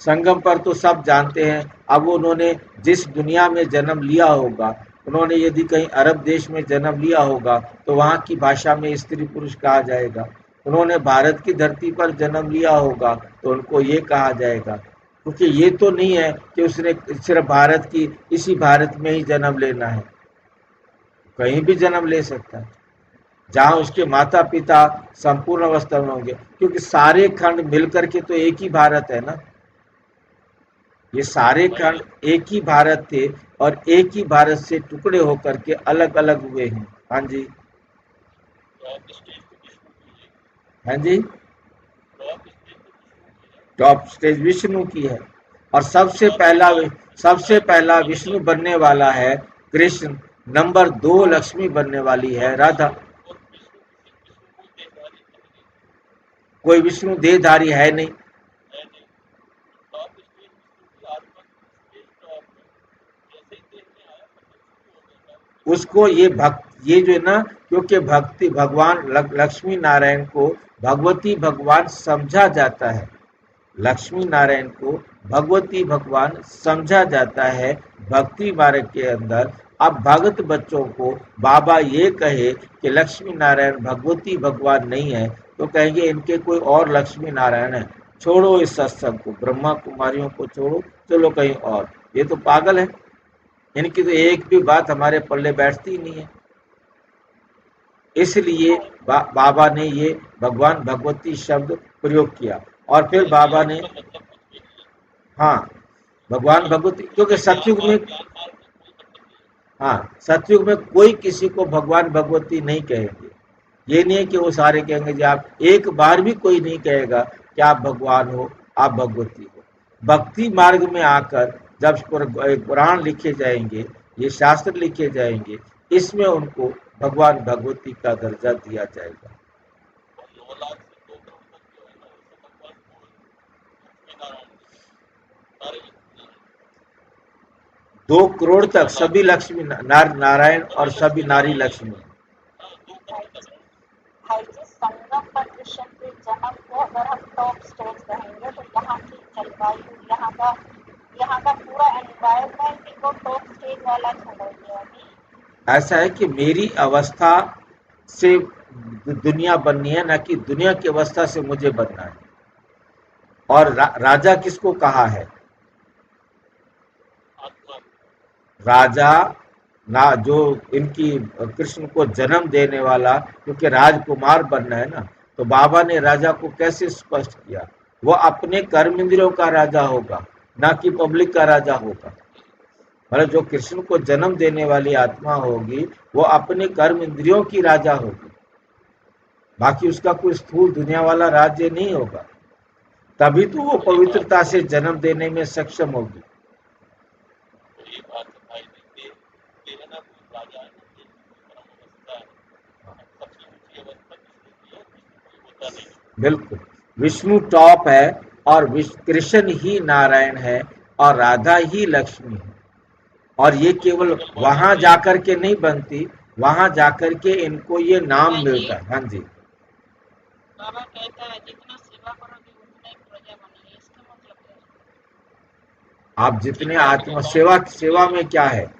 संगम पर तो सब जानते हैं। अब उन्होंने जिस दुनिया में जन्म लिया होगा, उन्होंने यदि कहीं अरब देश में जन्म लिया होगा तो वहाँ की भाषा में स्त्री पुरुष कहा जाएगा। उन्होंने भारत की धरती पर जन्म लिया होगा तो उनको ये कहा जाएगा, क्योंकि ये तो नहीं है कि उसने सिर्फ भारत की इसी भारत में ही जन्म लेना है, कहीं भी जन्म ले सकता है जहाँ उसके माता पिता संपूर्ण अवस्था में होंगे, क्योंकि सारे खंड मिलकर के तो एक ही भारत है ना। ये सारे खंड एक ही भारत थे और एक ही भारत से टुकड़े होकर के अलग अलग हुए हैं। हाँ जी, हाँ जी, टॉप स्टेज विष्णु की है। और सबसे पहला विष्णु बनने वाला है कृष्ण। नंबर 2 लक्ष्मी बनने वाली है राधा। कोई विष्णु देहधारी है नहीं। उसको ये जो है ना, क्योंकि भक्ति भगवान लक्ष्मी नारायण को भगवती भगवान समझा जाता है, लक्ष्मी नारायण को भगवती भगवान समझा जाता है भक्ति मार्ग के अंदर। अब भगत बच्चों को बाबा ये कहे कि लक्ष्मी नारायण भगवती भगवान नहीं है तो कहेंगे इनके कोई और लक्ष्मी नारायण है, छोड़ो इस सत्संग को, ब्रह्मा कुमारियों को छोड़ो, चलो कहीं और। ये तो पागल है, इनकी तो एक भी बात हमारे पल्ले बैठती ही नहीं है। इसलिए बाबा ने ये भगवान भगवती शब्द प्रयोग किया। और फिर बाबा ने, हाँ, भगवान भगवती, क्योंकि सतयुग में, हाँ, सतयुग में कोई किसी को भगवान भगवती नहीं कहेंगे। ये नहीं है कि वो सारे कहेंगे जी, आप एक बार भी कोई नहीं कहेगा कि आप भगवान हो, आप भगवती हो। भक्ति मार्ग में आकर जब पुराण लिखे जाएंगे, ये शास्त्र लिखे जाएंगे, इसमें उनको भगवान भगवती का दर्जा दिया जाएगा। 2 करोड़ तक सभी लक्ष्मी नारायण और सभी नारी लक्ष्मी। भाई जी, संगम पर कृष्ण के जन्म को अगर हम टॉप स्टेज कहेंगे तो यहाँ की जलवायु, यहाँ का पूरा एनवायरनमेंट को टॉप स्टेज वाला छोड़ेंगे अभी। ऐसा है कि मेरी अवस्था से दुनिया बननी है, ना कि दुनिया की अवस्था से मुझे बनना है। और राजा किसको कहा है? राजा ना, जो इनकी कृष्ण को जन्म देने वाला, क्योंकि राजकुमार बनना है ना, तो बाबा ने राजा को कैसे स्पष्ट किया? वो अपने कर्म इंद्रियों का राजा होगा, ना कि पब्लिक का राजा होगा। मतलब जो कृष्ण को जन्म देने वाली आत्मा होगी वो अपने कर्म इंद्रियों की राजा होगी, बाकी उसका कोई स्थूल दुनिया वाला राज्य नहीं होगा। तभी तो वो पवित्रता से जन्म देने में सक्षम होगी। बिल्कुल, विष्णु टॉप है और कृष्ण ही नारायण है और राधा ही लक्ष्मी है। और ये केवल वहां जाकर के नहीं बनती, वहां जाकर के इनको ये नाम मिलता है। हाँ जी, बाबा कहता है जितना सेवा करोगे उतना ही प्रजा बनेगी, इसका मतलब क्या है? आप जितने आत्मा सेवा, सेवा में क्या है,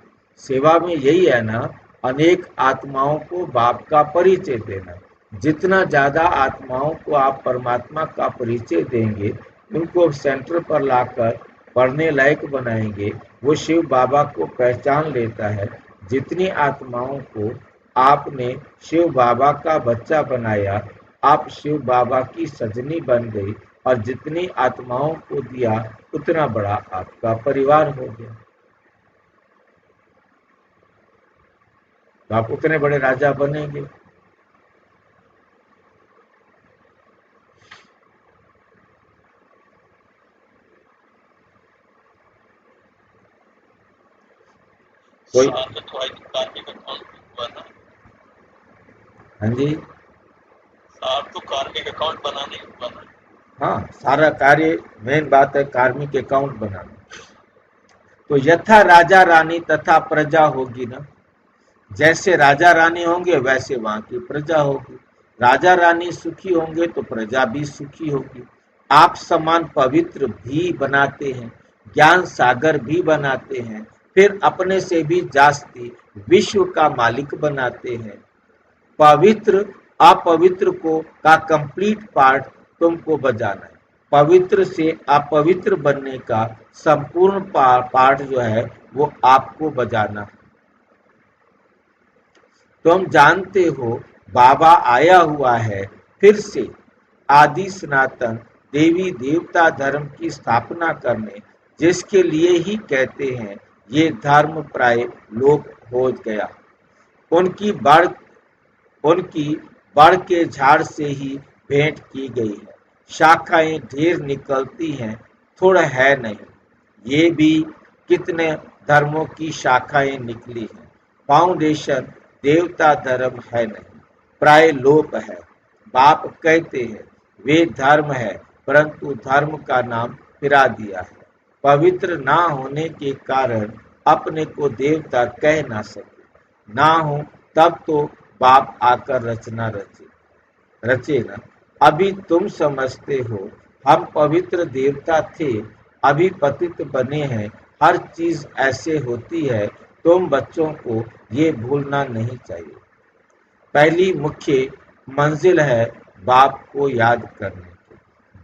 सेवा में यही है ना, अनेक आत्माओं को बाप का परिचय देना। जितना ज्यादा आत्माओं को आप परमात्मा का परिचय देंगे, उनको सेंटर पर लाकर पढ़ने लायक बनाएंगे, वो शिव बाबा को पहचान लेता है। जितनी आत्माओं को आपने शिव बाबा का बच्चा बनाया, आप शिव बाबा की सजनी बन गई, और जितनी आत्माओं को दिया उतना बड़ा आपका परिवार हो गया, तो आप उतने बड़े राजा बनेंगे। कोई, कार्मिक अकाउंट हुआ ना, हाँ जी, साहब तो कार्मिक अकाउंट बनाने हुआ ना। हाँ, सारा कार्य, मेन बात है कार्मिक अकाउंट बनाना। तो यथा राजा रानी तथा प्रजा होगी ना, जैसे राजा रानी होंगे वैसे वहां की प्रजा होगी। राजा रानी सुखी होंगे तो प्रजा भी सुखी होगी। आप समान पवित्र भी बनाते हैं, ज्ञान सागर भी बनाते हैं, फिर अपने से भी जास्ती विश्व का मालिक बनाते हैं। पवित्र अपवित्र को का कंप्लीट पार्ट तुमको बजाना है। पवित्र से अपवित्र बनने का संपूर्ण पार्ट जो है वो आपको बजाना है। तुम जानते हो बाबा आया हुआ है फिर से आदि सनातन देवी देवता धर्म की स्थापना करने, जिसके लिए ही कहते हैं ये धर्म प्राय लोप हो गया। उनकी बढ़ उनकी बड़ के झाड़ से ही भेंट की गई है। शाखाएं ढेर निकलती हैं, थोड़ा है नहीं। ये भी कितने धर्मों की शाखाएं निकली हैं। फाउंडेशन देवता धर्म है नहीं, प्राय लोप है। बाप कहते हैं वे धर्म है, परंतु धर्म का नाम फिरा दिया है। पवित्र ना होने के कारण अपने को देवता कह ना सके। ना हो तब तो बाप आकर रचना रचे ना। अभी तुम समझते हो हम पवित्र देवता थे, अभी पतित बने हैं। हर चीज ऐसे होती है, तुम बच्चों को ये भूलना नहीं चाहिए। पहली मुख्य मंजिल है बाप को याद करने की,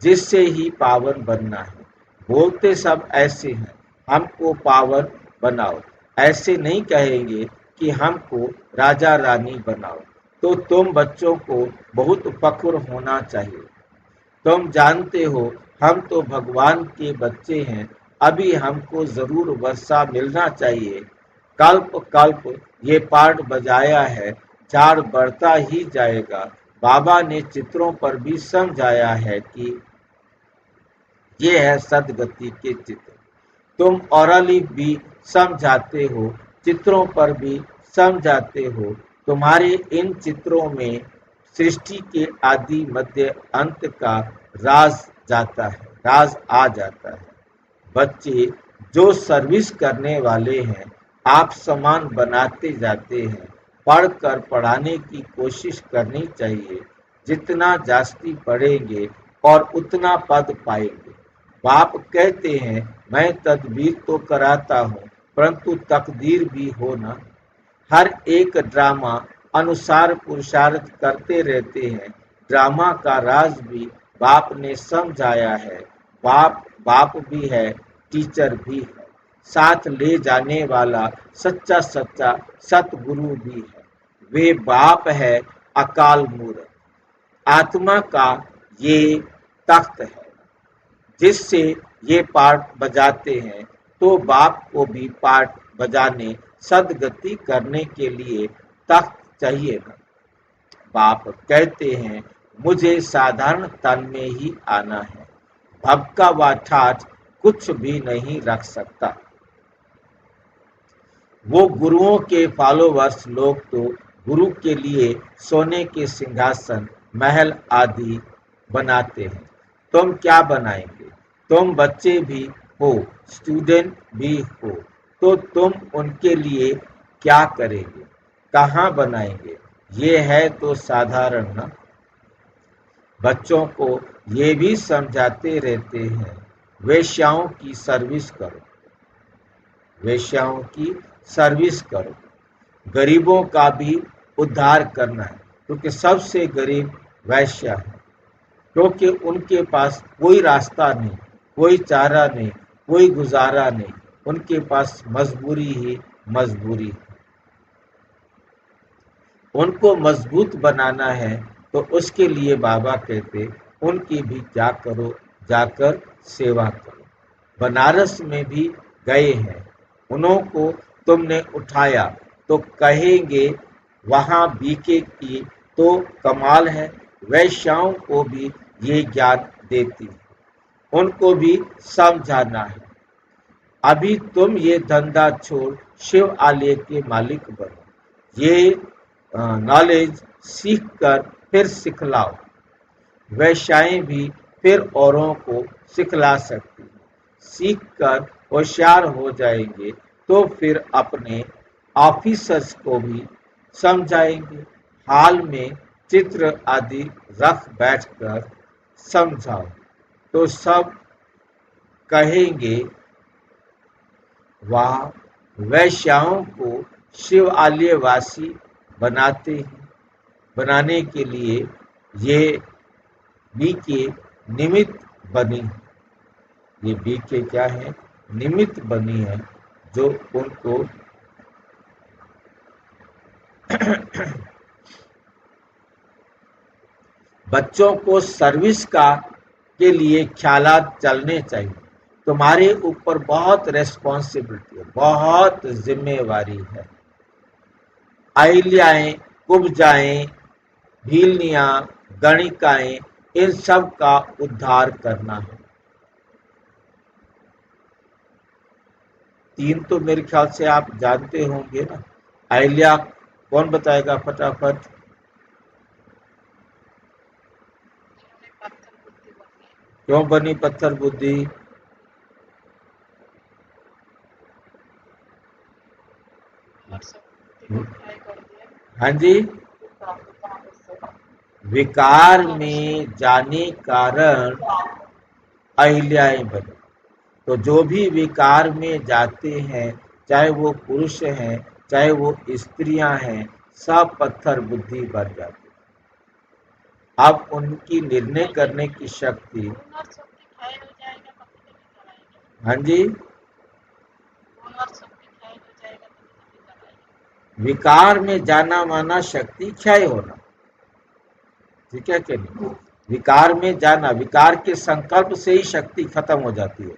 जिससे ही पावन बनना है। बोलते सब ऐसे हैं, हमको पावन बनाओ। ऐसे नहीं कहेंगे कि हमको राजा रानी बनाओ। तो तुम बच्चों को बहुत फख्र होना चाहिए। तुम जानते हो हम तो भगवान के बच्चे हैं, अभी हमको जरूर वर्षा मिलना चाहिए। कल्प कल्प ये पाठ बजाया है, झाड़ बढ़ता ही जाएगा। बाबा ने चित्रों पर भी समझाया है कि ये है सदगति के चित्र। तुम औरली भी समझाते हो, चित्रों पर भी समझाते हो। तुम्हारे इन चित्रों में सृष्टि के आदि मध्य अंत का राज आ जाता है। बच्चे जो सर्विस करने वाले हैं, आप समान बनाते जाते हैं। पढ़कर पढ़ाने की कोशिश करनी चाहिए। जितना जास्ती पढ़ेंगे और उतना पद पाएंगे। बाप कहते हैं मैं तदबीर तो कराता हूँ, परंतु तकदीर भी हो ना। हर एक ड्रामा अनुसार पुरुषार्थ करते रहते हैं। ड्रामा का राज भी बाप ने समझाया है। बाप भी है, टीचर भी है, साथ ले जाने वाला सच्चा सच्चा सतगुरु भी है। वे बाप है अकाल मूरत। आत्मा का ये तख्त है, जिससे ये पार्ट बजाते हैं। तो बाप को भी पार्ट बजाने सदगति करने के लिए तख्त चाहिए ना। बाप कहते हैं मुझे साधारण तन में ही आना है। भक्का व ठाठ कुछ भी नहीं रख सकता। वो गुरुओं के फॉलोवर्स लोग तो गुरु के लिए सोने के सिंहासन महल आदि बनाते हैं। तुम क्या बनाएंगे? तुम बच्चे भी हो, स्टूडेंट भी हो। तो तुम उनके लिए क्या करेंगे, कहाँ बनाएंगे? ये है तो साधारण ना। बच्चों को ये भी समझाते रहते हैं, वेश्याओं की सर्विस करो, वेश्याओं की सर्विस करो। गरीबों का भी उद्धार करना है, क्योंकि सबसे गरीब वैश्या है, क्योंकि उनके पास कोई रास्ता नहीं, कोई चारा नहीं, कोई गुजारा नहीं, उनके पास मजबूरी ही मजबूरी है। उनको मजबूत बनाना है तो उसके लिए बाबा कहते उनकी भी क्या करो, जाकर सेवा करो। बनारस में भी गए हैं, उनको तुमने उठाया तो कहेंगे वहाँ बीके की तो कमाल है। वैश्याओं को भी ये ज्ञान देती, उनको भी समझाना है। अभी तुम ये धंधा छोड़ शिव आलय के मालिक बनो। ये नॉलेज सीख कर फिर सिखलाओ। वैश्याएं भी फिर औरों को सिखला सकती, सीख कर होशियार हो जाएंगे तो फिर अपने ऑफिसर्स को भी समझाएंगे। हाल में चित्र आदि रख बैठकर समझाओ तो सब कहेंगे वाह, वैश्याओं को शिव आलयवासी बनाते हैं। बनाने के लिए ये बीके निमित्त बनी, ये बीके क्या है, निमित्त बनी है, जो उनको बच्चों को सर्विस का के लिए ख्यालात चलने चाहिए। तुम्हारे ऊपर बहुत रेस्पॉन्सिबिलिटी है, बहुत जिम्मेवारी है। अहिल्याएं, कुब्जाएं, भीलनियां, गणिकाएं, इन सब का उद्धार करना है। 3 तो मेरे ख्याल से आप जानते होंगे ना। अहिल्या कौन बताएगा फटाफट? क्यों बनी पत्थर बुद्धि? हाँ जी, विकार में जाने कारण अहिल्याएं बनी। तो जो भी विकार में जाते हैं, चाहे वो पुरुष हैं, चाहे वो स्त्रियां हैं, सब पत्थर बुद्धि बन जाते। अब उनकी निर्णय करने की शक्ति, हाँ जी, विकार में जाना माना शक्ति क्षय होना, ठीक है कि नहीं? विकार में जाना, विकार के संकल्प से ही शक्ति खत्म हो जाती है।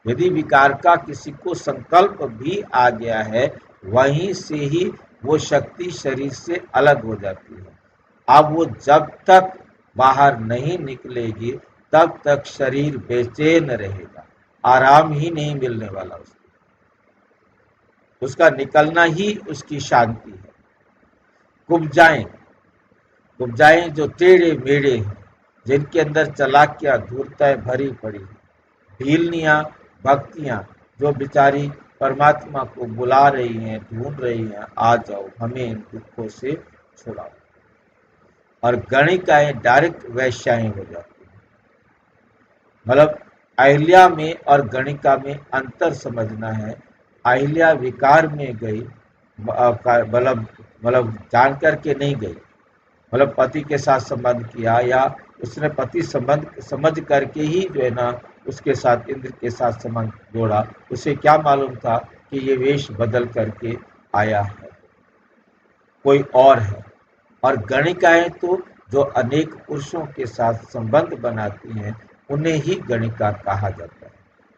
यदि विकार का किसी को संकल्प भी आ गया है, वहीं से ही वो शक्ति शरीर से अलग हो जाती है। अब वो जब तक बाहर नहीं निकलेगी तब तक शरीर बेचैन रहेगा, आराम ही नहीं मिलने वाला उसको। उसका निकलना ही उसकी शांति है। कुब्जाएं, कुब्जाएं जो टेढ़े मेढ़े हैं, जिनके अंदर चालाकियां धूर्तताएं भरी पड़ी, भीलनियां, भक्तियां, जो बेचारी परमात्मा को बुला रही हैं, ढूंढ रही हैं, आ जाओ हमें इन दुखों से छुड़ाओ। और गणिकाएं डायरेक्ट वैश्याएं हो जाती हैं। मतलब अहिल्या में और गणिका में अंतर समझना है। अहिल्या विकार में गई, मतलब जान करके नहीं गई, मतलब पति के साथ संबंध किया या उसने पति संबंध समझ करके ही जो है ना उसके साथ इंद्र के साथ संबंध जोड़ा। उसे क्या मालूम था कि ये वेश बदल करके आया है, कोई और है। और गणिकाएं तो जो अनेक पुरुषों के साथ संबंध बनाती हैं, उन्हें ही गणिका कहा जाता है।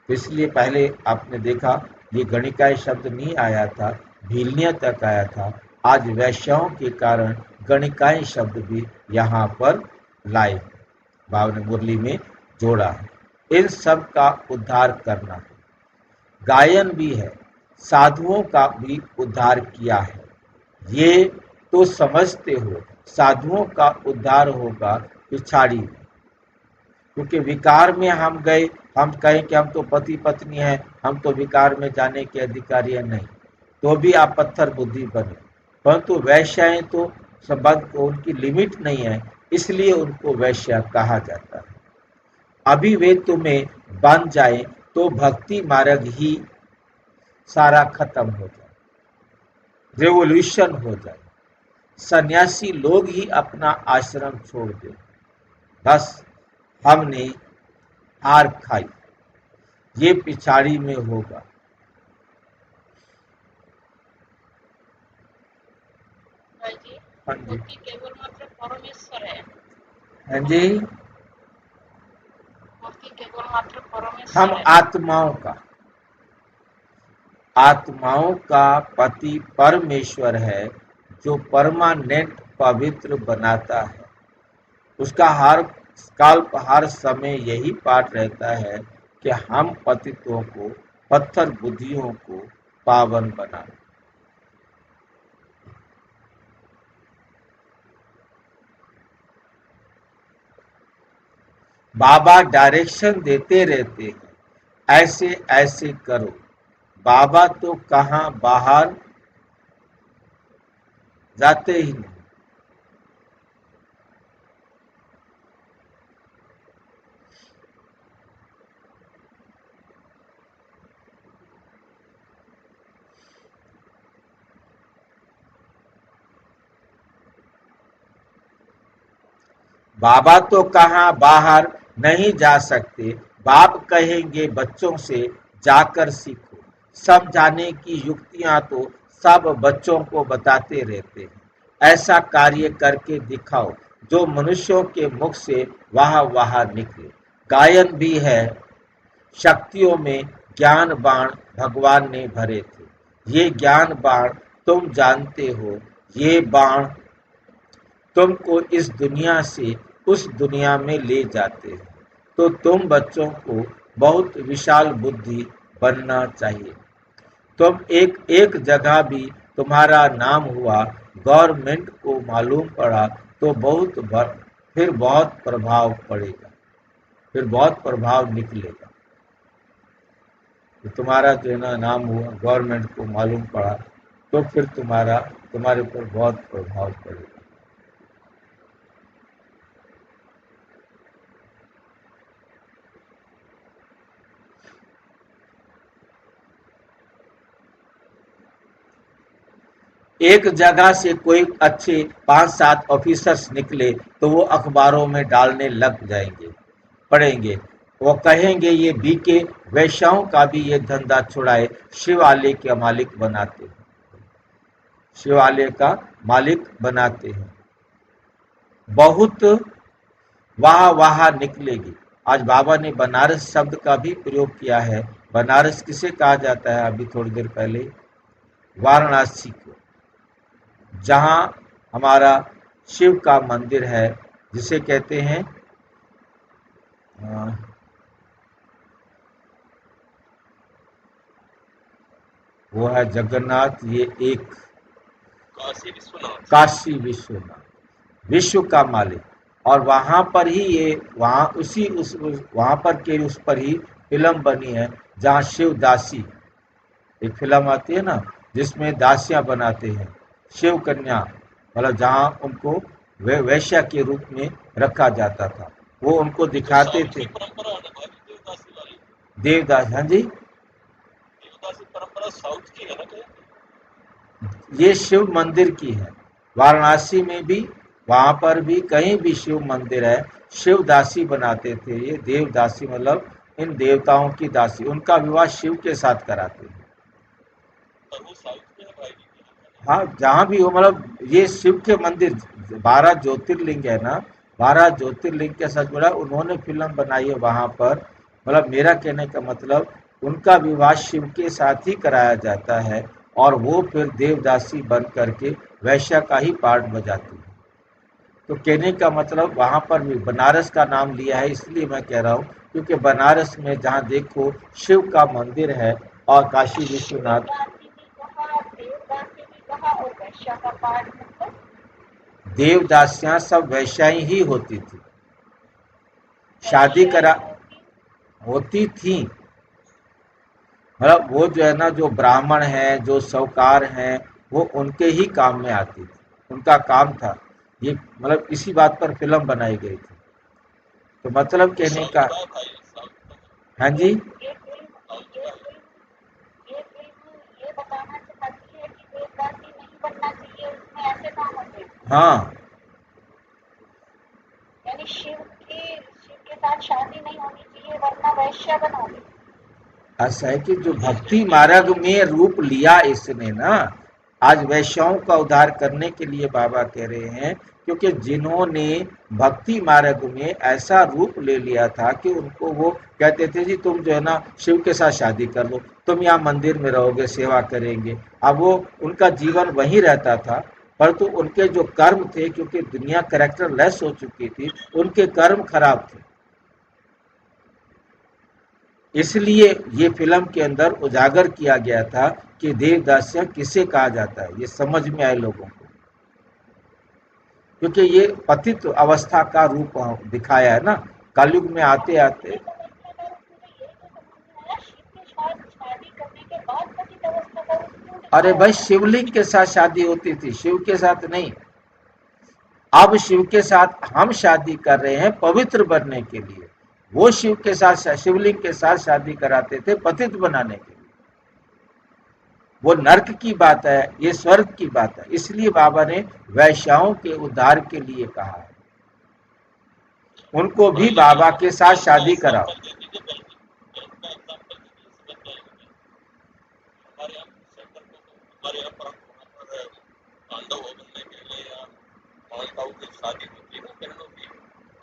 तो इसलिए पहले आपने देखा ये गणिकाएं शब्द नहीं आया था, भीलनिया तक आया था। आज वैश्याओं के कारण गणिकाएं शब्द भी यहाँ पर लाए, बाबा ने मुरली में जोड़ा है। इन सब का उद्धार करना है। गायन भी है, साधुओं का भी उद्धार किया है। ये तो समझते हो, साधुओं का उद्धार होगा पिछाड़ी, क्योंकि विकार में हम गए हम कहें कि हम तो पति पत्नी हैं, हम तो विकार में जाने के अधिकारी हैं, नहीं, तो भी आप पत्थर बुद्धि बने। परंतु वैश्याएं तो संबंध, उनकी लिमिट नहीं है, इसलिए उनको वैश्या कहा जाता है। अभी वे तुम्हें बन जाए तो भक्ति मार्ग ही सारा खत्म हो जाए, रेवोल्यूशन हो जाए, सन्यासी लोग ही अपना आश्रम छोड़ दे। बस हमने हार खाई, ये पिछाड़ी में होगा। भाई जी, हाँ जी, भक्ति केवल मात्र परमेश्वर है। हाँ जी, भक्ति केवल मात्र हम परमेश्वर है। आत्माओं का पति परमेश्वर है, जो परमानेंट पवित्र बनाता है। उसका हर कल्प, हर समय यही पाठ रहता है कि हम पतितों को, पत्थर बुद्धियों को पावन बनाएं। बाबा डायरेक्शन देते रहते हैं, ऐसे ऐसे करो। बाबा तो कहाँ बाहर जाते ही नहीं। बाबा तो कहाँ बाहर नहीं जा सकते। बाप कहेंगे बच्चों से जाकर सीखो। समझाने की युक्तियां तो सब बच्चों को बताते रहते हैं। ऐसा कार्य करके दिखाओ जो मनुष्यों के मुख से वाह वाह निकले। गायन भी है, शक्तियों में ज्ञान बाण भगवान ने भरे थे। ये ज्ञान बाण तुम जानते हो, ये बाण तुमको इस दुनिया से उस दुनिया में ले जाते हैं। तो तुम बच्चों को बहुत विशाल बुद्धि बनना चाहिए। तुम एक एक जगह भी तुम्हारा नाम हुआ, गवर्नमेंट को मालूम पड़ा, तो फिर बहुत प्रभाव पड़ेगा, फिर बहुत प्रभाव निकलेगा। तो तुम्हारा जो है ना नाम हुआ, गवर्नमेंट को मालूम पड़ा, तो फिर तुम्हारे ऊपर बहुत प्रभाव पड़ेगा। एक जगह से कोई अच्छे 5-7 ऑफिसर्स निकले तो वो अखबारों में डालने लग जाएंगे, पढ़ेंगे। वो कहेंगे ये बीके वैश्याओं का भी ये धंधा छुड़ाए, शिवालय के मालिक बनाते हैं, शिवालय का मालिक बनाते हैं। बहुत वाह वाह निकलेगी। आज बाबा ने बनारस शब्द का भी प्रयोग किया है। बनारस किसे कहा जाता है? अभी थोड़ी देर पहले वाराणसी को, जहाँ हमारा शिव का मंदिर है, जिसे कहते हैं वो है जगन्नाथ, ये एक काशी विश्वनाथ, विश्व का मालिक। और वहाँ पर ही ये वहाँ पर के उस पर ही फिल्म बनी है, जहाँ शिव दासी, एक फिल्म आती है ना जिसमें दासियां बनाते हैं, शिव कन्या, मतलब जहाँ उनको वैश्या के रूप में रखा जाता था, वो उनको दिखाते थे। देवदास, हाँ जी, परंपरा साउथ की है ना? ये शिव मंदिर की है। वाराणसी में भी, वहाँ पर भी, कहीं भी शिव मंदिर है, शिव दासी बनाते थे। ये देवदासी मतलब इन देवताओं की दासी, उनका विवाह शिव के साथ कराते हैं। हाँ, जहाँ भी हो, मतलब ये शिव के मंदिर, 12 ज्योतिर्लिंग है ना, 12 ज्योतिर्लिंग के साथ जुड़ा, उन्होंने फिल्म बनाई है वहाँ पर। मतलब मेरा कहने का मतलब, उनका विवाह शिव के साथ ही कराया जाता है, और वो फिर देवदासी बन करके वैश्या का ही पार्ट बजाती है। तो कहने का मतलब, वहाँ पर भी बनारस का नाम लिया है, इसलिए मैं कह रहा हूँ, क्योंकि बनारस में जहाँ देखो शिव का मंदिर है, और काशी विश्वनाथ। देवदासी भी कहा और वैश्या का पाठ मतलब देवदासियां सब वैश्या ही होती थी। शादी करा, होती थी, मतलब वो जो है ना, जो ब्राह्मण है, जो साहूकार हैं, वो उनके ही काम में आती थी, उनका काम था ये, मतलब इसी बात पर फिल्म बनाई गई थी। तो मतलब कहने का, साउथ का था ये, साउथ का। हाँ जी, ये फिल्म ये बताना चाहती है कि देवदासी नहीं बनना चाहिए, उसमें ऐसे काम होते हैं। हाँ, यानी शिव के साथ शादी नहीं होनी चाहिए वरना वैश्य बनोगे। ऐसा है कि जो भक्ति मार्ग में रूप लिया इसने ना, आज वैश्याओं का उद्धार करने के लिए बाबा कह रहे हैं, क्योंकि जिन्होंने भक्ति मार्ग में ऐसा रूप ले लिया था कि उनको वो कहते थे जी तुम जो है ना शिव के साथ शादी कर लो, तुम यहाँ मंदिर में रहोगे, सेवा करेंगे। अब वो उनका जीवन वही रहता था, परंतु उनके जो कर्म थे, क्योंकि दुनिया कैरेक्टर लेस हो चुकी थी, उनके कर्म खराब थे। इसलिए ये फिल्म के अंदर उजागर किया गया था कि देवदासियां किसे कहा जाता है, ये समझ में आए लोगों को, क्योंकि ये पतित अवस्था का रूप दिखाया है ना, कलयुग में आते आते। शादी करने के बाद पतित अवस्था का रूप क्यों अरे दिखाया भाई, गया? शिवलिंग के साथ शादी होती थी, शिव के साथ नहीं। अब शिव के साथ हम शादी कर रहे हैं पवित्र बनने के लिए, वो शिव के साथ, शिवलिंग के साथ शादी कराते थे पतित बनाने के लिए। वो नर्क की बात है, ये स्वर्ग की बात है। इसलिए बाबा ने वैश्याओं के उद्धार के लिए कहा है, उनको भी बाबा के साथ शादी कराओ। एग्जाम्पल दे दीजिए, गलत का एग्जाम्पल दे दीजिए, समझ जाएंगे। हमारे यहाँ सेंटर को हमारे यहाँ पर वहाँ पर तांडव हो बनने के लिए या माउंट आबू की शादी होती है ना बहनों की,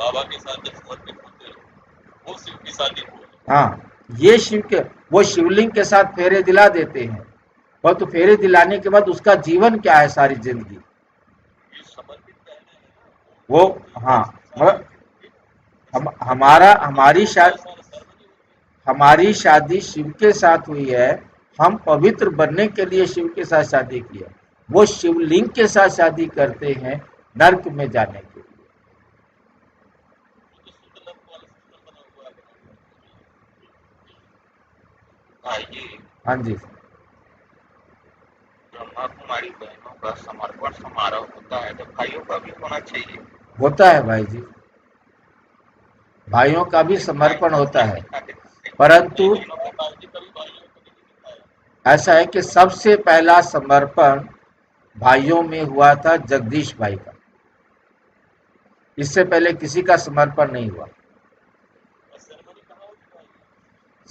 बाबा के साथ जब समर्पित होते हैं, वो शिव की शादी हुई। हाँ, ये शिव के, वो शिवलिंग के साथ फेरे दिला देते हैं, और तो फेरे दिलाने के बाद उसका जीवन क्या है सारी जिंदगी, ये समर्पित कहना है ना, वो, हाँ, मतलब हमारा, हमारी शादी शिव के साथ हुई है, हम पवित्र बनने के लिए शिव के साथ शादी की है। वो शिवलिंग के साथ शादी करते हैं नर्क में जाने के लिए। भाई हाँ जी, ब्रह्मा कुमारी बहनों का समर्पण समारोह होता है तो भाइयों का भी होना चाहिए। होता है भाई जी, भाइयों का भी समर्पण होता है, परंतु बहनों के बावजूद कभी भाइयों को नहीं दिखाया। ऐसा है कि सबसे पहला समर्पण भाइयों में हुआ था जगदीश भाई का, इससे पहले किसी का समर्पण नहीं हुआ। सेरेमनी कहाँ होती भाई?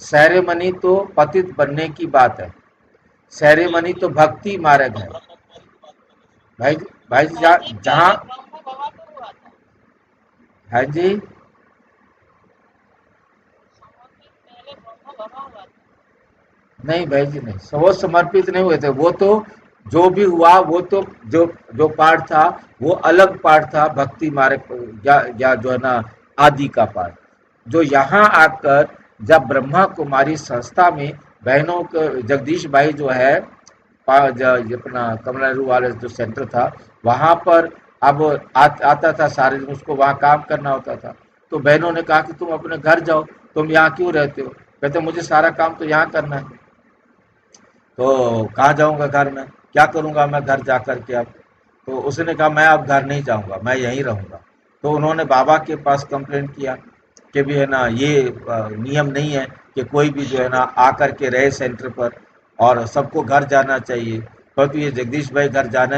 सेरेमनी तो पतित बनने की बात है, सेरेमनी तो भक्ति मार्ग हम है ब्रह्मा कुमारी की बात कर रहे हैं। भाई। भाई जी, भाई जी जहाँ, पहले ब्रह्म बाबा तो हुआ था, है जी, समर्पित पहले ब्रह्म बाबा हुआ था। नहीं भाई जी नहीं, वो समर्पित नहीं हुए थे, वो तो जो भी हुआ वो तो जो जो पार्ट था वो अलग पार्ट था, भक्ति मार्ग या जो है ना आदि का पार्ट। जो यहाँ आकर जब ब्रह्मा कुमारी संस्था में बहनों को, जगदीश भाई जो है अपना कमला नेहरू वाले जो सेंटर था वहाँ पर, अब आता था सारे दिन, उसको वहाँ काम करना होता था। तो बहनों ने कहा कि तुम अपने घर जाओ, तुम यहाँ क्यों रहते हो? कहते मुझे सारा काम तो यहाँ करना है। तो कहाँ जाऊँगा घर में, क्या करूँगा मैं घर जा कर के अब? तो उसने कहा मैं अब घर नहीं जाऊँगा, मैं यहीं रहूँगा। तो उन्होंने बाबा के पास कंप्लेंट किया कि भी है ना ये नियम नहीं है कि कोई भी जो है ना आकर के रहे सेंटर पर, और सबको घर जाना चाहिए, परंतु ये जगदीश भाई घर जाता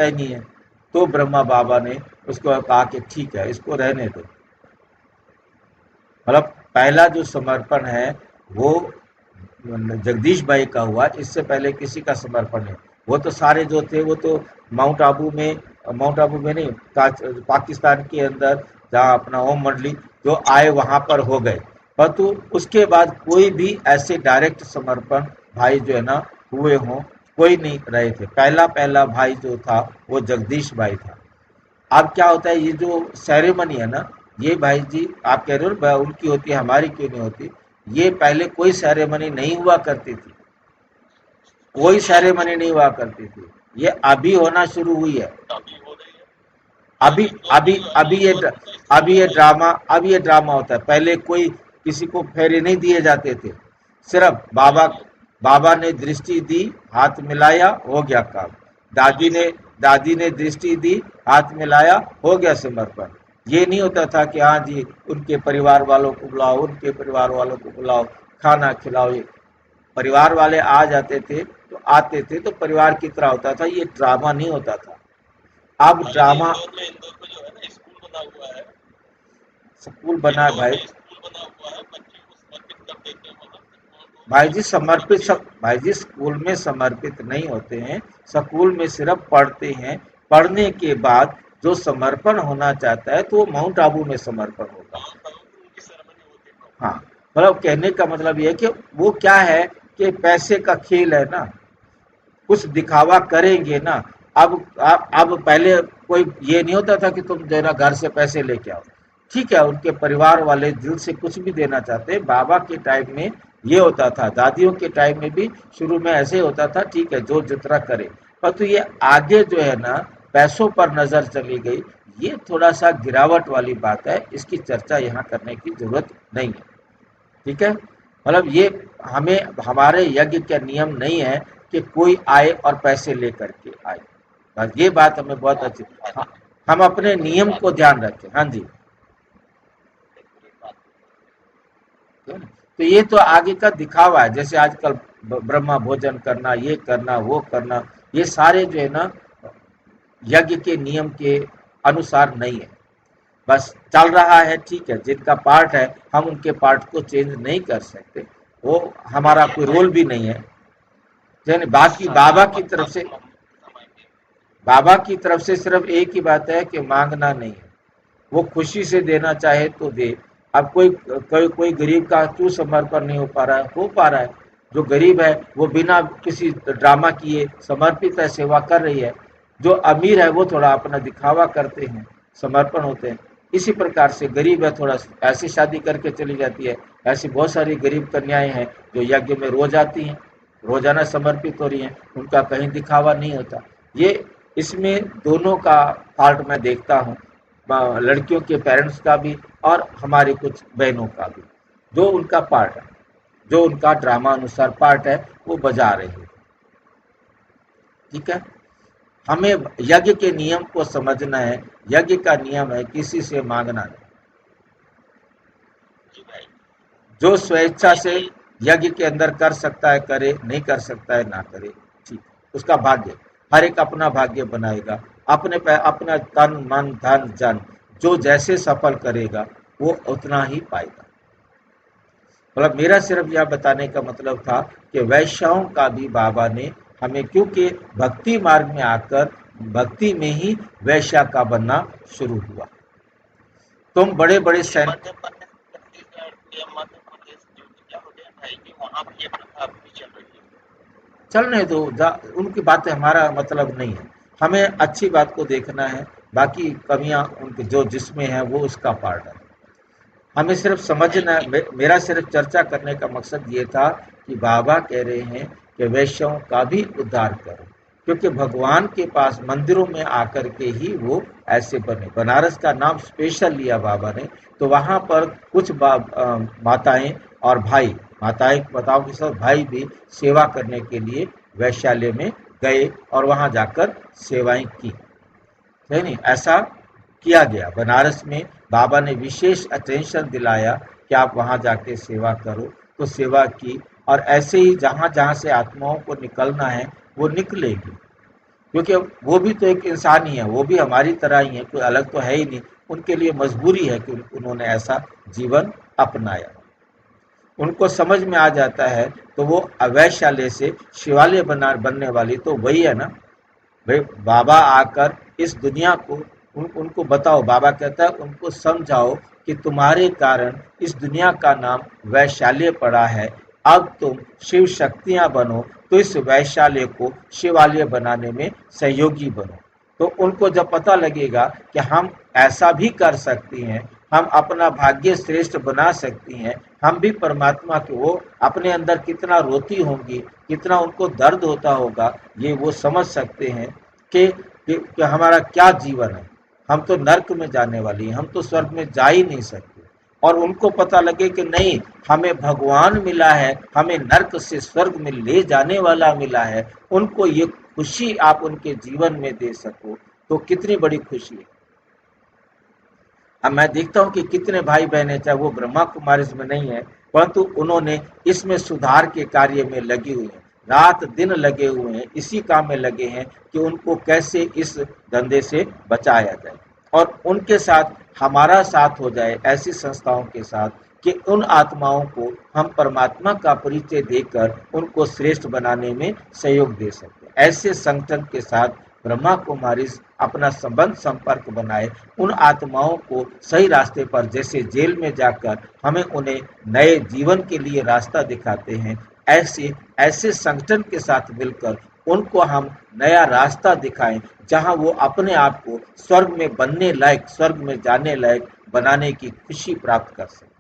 ही नहीं है। तो ब्रह्मा बाबा ने उसको कहा कि ठीक है, इसको रहने दो। मतलब पहला जो समर्पण है वो जगदीश भाई का हुआ, इससे पहले किसी का समर्पण नहीं। वो तो सारे जो थे वो तो माउंट आबू में नहीं, पाकिस्तान के अंदर जहाँ अपना ओम मंडली जो आए वहाँ पर हो गए, परंतु उसके बाद कोई भी ऐसे डायरेक्ट समर्पण भाई जो है ना हुए हों, कोई नहीं रहे थे। पहला पहला भाई जो था वो जगदीश भाई था। अब क्या होता है, ये जो सेरेमनी है ना, ये भाई जी आप कह रहे हो ना उनकी होती है, हमारी क्यों नहीं होती? ये पहले कोई सेरेमनी नहीं हुआ करती थी, कोई सेरेमनी नहीं हुआ करती थी, ये अभी होना शुरू हुई है। अभी हो रही है। अभी तो अभी अभी अभी गवर्नमेंट का स्कीम अभी है ये भाई। ड्रामा, अभी ये ड्रामा होता है। पहले कोई किसी को फेरे नहीं दिए जाते थे। सिर्फ बाबा ने दृष्टि दी, हाथ मिलाया, हो गया काम। दादी ने दृष्टि दी, हाथ मिलाया, हो गया समर्पण। ये नहीं होता था कि हाँ जी उनके परिवार वालों को बुलाओ, उनके परिवार वालों को बुलाओ, खाना खिलाओ। परिवार वाले आ जाते थे तो आते थे तो परिवार की तरह होता था, ये ड्रामा नहीं होता था। अब ड्रामा इंदौर में जो है ना स्कूल बना हुआ है, स्कूल बना है भाई। स्कूल बना हुआ है, बच्चे को समर्पित कर देते हैं वहाँ। भाई जी स्कूल में समर्पित नहीं होते हैं, स्कूल में सिर्फ पढ़ते हैं। पढ़ने के बाद जो समर्पण होना चाहता है तो वो माउंट आबू में समर्पण होगा। हाँ, मतलब कहने का मतलब ये है कि वो क्या है कि पैसे का खेल है ना, कुछ दिखावा करेंगे ना। अब पहले कोई ये नहीं होता था कि तुम देना घर से पैसे लेके आओ, ठीक है, उनके परिवार वाले दिल से कुछ भी देना चाहते। बाबा के टाइम में ये होता था, दादियों के टाइम में भी शुरू में ऐसे होता था, ठीक है जो जितना करे। पर तो ये आगे जो है ना पैसों पर नजर चली गई, ये थोड़ा सा गिरावट वाली बात है, इसकी चर्चा यहाँ करने की जरूरत नहीं है। ठीक है, मतलब ये हमें हमारे यज्ञ का नियम नहीं है कि कोई आए और पैसे लेकर के आए। बस ये बात हमें बहुत अच्छी, हम अपने नियम को ध्यान रखें। हाँ जी, तो ये तो आगे का दिखावा है। जैसे आजकल ब्रह्मा भोजन करना, ये करना, वो करना, ये सारे जो है ना यज्ञ के नियम के अनुसार नहीं है। बस चल रहा है, ठीक है, जिनका पार्ट है हम उनके पार्ट को चेंज नहीं कर सकते, वो हमारा कोई रोल भी नहीं है। यानी बाकी बाबा की तरफ से सिर्फ एक ही बात है कि मांगना नहीं है, वो खुशी से देना चाहे तो दे। अब कोई गरीब का क्यों समर्पण नहीं हो पा रहा है? हो पा रहा है। जो गरीब है वो बिना किसी ड्रामा किए समर्पित है, सेवा कर रही है। जो अमीर है वो थोड़ा अपना दिखावा करते हैं, समर्पण होते हैं। इसी प्रकार से गरीब है, थोड़ा ऐसी शादी करके चली जाती है। ऐसी बहुत सारी गरीब कन्याएं हैं जो यज्ञ में रोज आती हैं, रोजाना समर्पित हो रही हैं, उनका कहीं दिखावा नहीं होता। ये इसमें दोनों का पार्ट मैं देखता हूँ, लड़कियों के पेरेंट्स का भी और हमारी कुछ बहनों का भी। जो उनका पार्ट है, जो उनका ड्रामा अनुसार पार्ट है, वो बजा रहे हैं। ठीक है, हमें यज्ञ के नियम को समझना है। यज्ञ का नियम है किसी से मांगना नहीं। जो स्वेच्छा से यज्ञ के अंदर कर सकता है करे, नहीं कर सकता है ना करे, ठीक, उसका भाग्य। हर एक अपना भाग्य बनाएगा, अपना तन मन धन जन जो जैसे सफल करेगा वो उतना ही पाएगा। मतलब मेरा सिर्फ यह बताने का मतलब था कि वैश्याओं का भी बाबा ने हमें, क्योंकि भक्ति मार्ग में आकर भक्ति में ही वैश्या का बनना शुरू हुआ। तुम बड़े बड़े चलने दो, उनकी बातें हमारा मतलब नहीं है। हमें अच्छी बात को देखना है, बाकी कमियां उनके जो जिसमें है वो उसका पार्ट है। हमें सिर्फ समझना, मेरा सिर्फ चर्चा करने का मकसद ये था कि बाबा कह रहे हैं कि वैश्यों का भी उद्धार करो, क्योंकि भगवान के पास मंदिरों में आकर के ही वो ऐसे बने। बनारस का नाम स्पेशल लिया बाबा ने, तो वहाँ पर कुछ माताएं और भाई, माताओं के साथ भाई भी सेवा करने के लिए वैश्यालय में गए और वहाँ जाकर सेवाएं की। है नहीं, ऐसा किया गया। बनारस में बाबा ने विशेष अटेंशन दिलाया कि आप वहाँ जाके सेवा करो, तो सेवा की। और ऐसे ही जहाँ जहाँ से आत्माओं को निकलना है वो निकलेगी, क्योंकि वो भी तो एक इंसान ही है, वो भी हमारी तरह ही है, कोई अलग तो है ही नहीं। उनके लिए मजबूरी है कि उन्होंने ऐसा जीवन अपनाया। उनको समझ में आ जाता है तो वो अवैश्यालय से शिवालय बनने वाली तो वही है ना भाई। बाबा आकर इस दुनिया को उनको बताओ, बाबा कहता है उनको समझाओ कि तुम्हारे कारण इस दुनिया का नाम वैशाल्य पड़ा है, अब तुम शिव शक्तियां बनो, तो इस वैशाल्य को शिवालय बनाने में सहयोगी बनो। तो उनको जब पता लगेगा कि हम ऐसा भी कर सकती हैं, हम अपना भाग्य श्रेष्ठ बना सकती हैं, हम भी परमात्मा के, वो अपने अंदर कितना रोती होंगी, कितना उनको दर्द होता होगा, ये वो समझ सकते हैं कि हमारा क्या जीवन है। हम तो नर्क में जाने वाली हैं, हम तो स्वर्ग में जा ही नहीं सकते। और उनको पता लगे कि नहीं, हमें भगवान मिला है, हमें नर्क से स्वर्ग में ले जाने वाला मिला है, उनको ये खुशी आप उनके जीवन में दे सको तो कितनी बड़ी खुशी है। अब मैं देखता हूँ कि कितने भाई बहन, चाहे वो ब्रह्मा कुमारी में नहीं है, परंतु उन्होंने इसमें सुधार के कार्य में लगी हुई है, रात दिन लगे हुए हैं, इसी काम में लगे हैं कि उनको कैसे इस धंधे से बचाया जाए और उनके साथ हमारा साथ हो जाए, ऐसी संस्थाओं के साथ, कि उन आत्माओं को हम परमात्मा का परिचय देकर उनको श्रेष्ठ बनाने में सहयोग दे सकते। ऐसे संगठन के साथ ब्रह्मा कुमारी अपना संबंध संपर्क बनाए, उन आत्माओं को सही रास्ते पर, जैसे जेल में जाकर हमें उन्हें नए जीवन के लिए रास्ता दिखाते हैं, ऐसे संगठन के साथ मिलकर उनको हम नया रास्ता दिखाएं, जहां वो अपने आप को स्वर्ग में बनने लायक, स्वर्ग में जाने लायक बनाने की खुशी प्राप्त कर सके।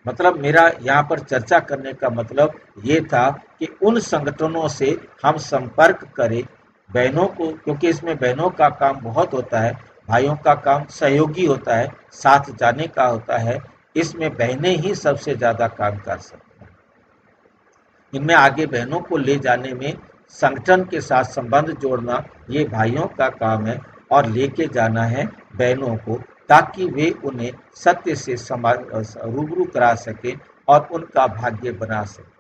मतलब मेरा यहाँ पर चर्चा करने का मतलब ये था कि उन संगठनों से हम संपर्क करें, बहनों को, क्योंकि इसमें बहनों का काम बहुत होता है, भाइयों का काम सहयोगी होता है, साथ जाने का होता है, इसमें बहनें ही सबसे ज़्यादा काम कर सकती हैं। इनमें आगे बहनों को ले जाने में संगठन के साथ संबंध जोड़ना ये भाइयों का काम है और लेके जाना है बहनों को, ताकि वे उन्हें सत्य से रूबरू करा सके और उनका भाग्य बना सके।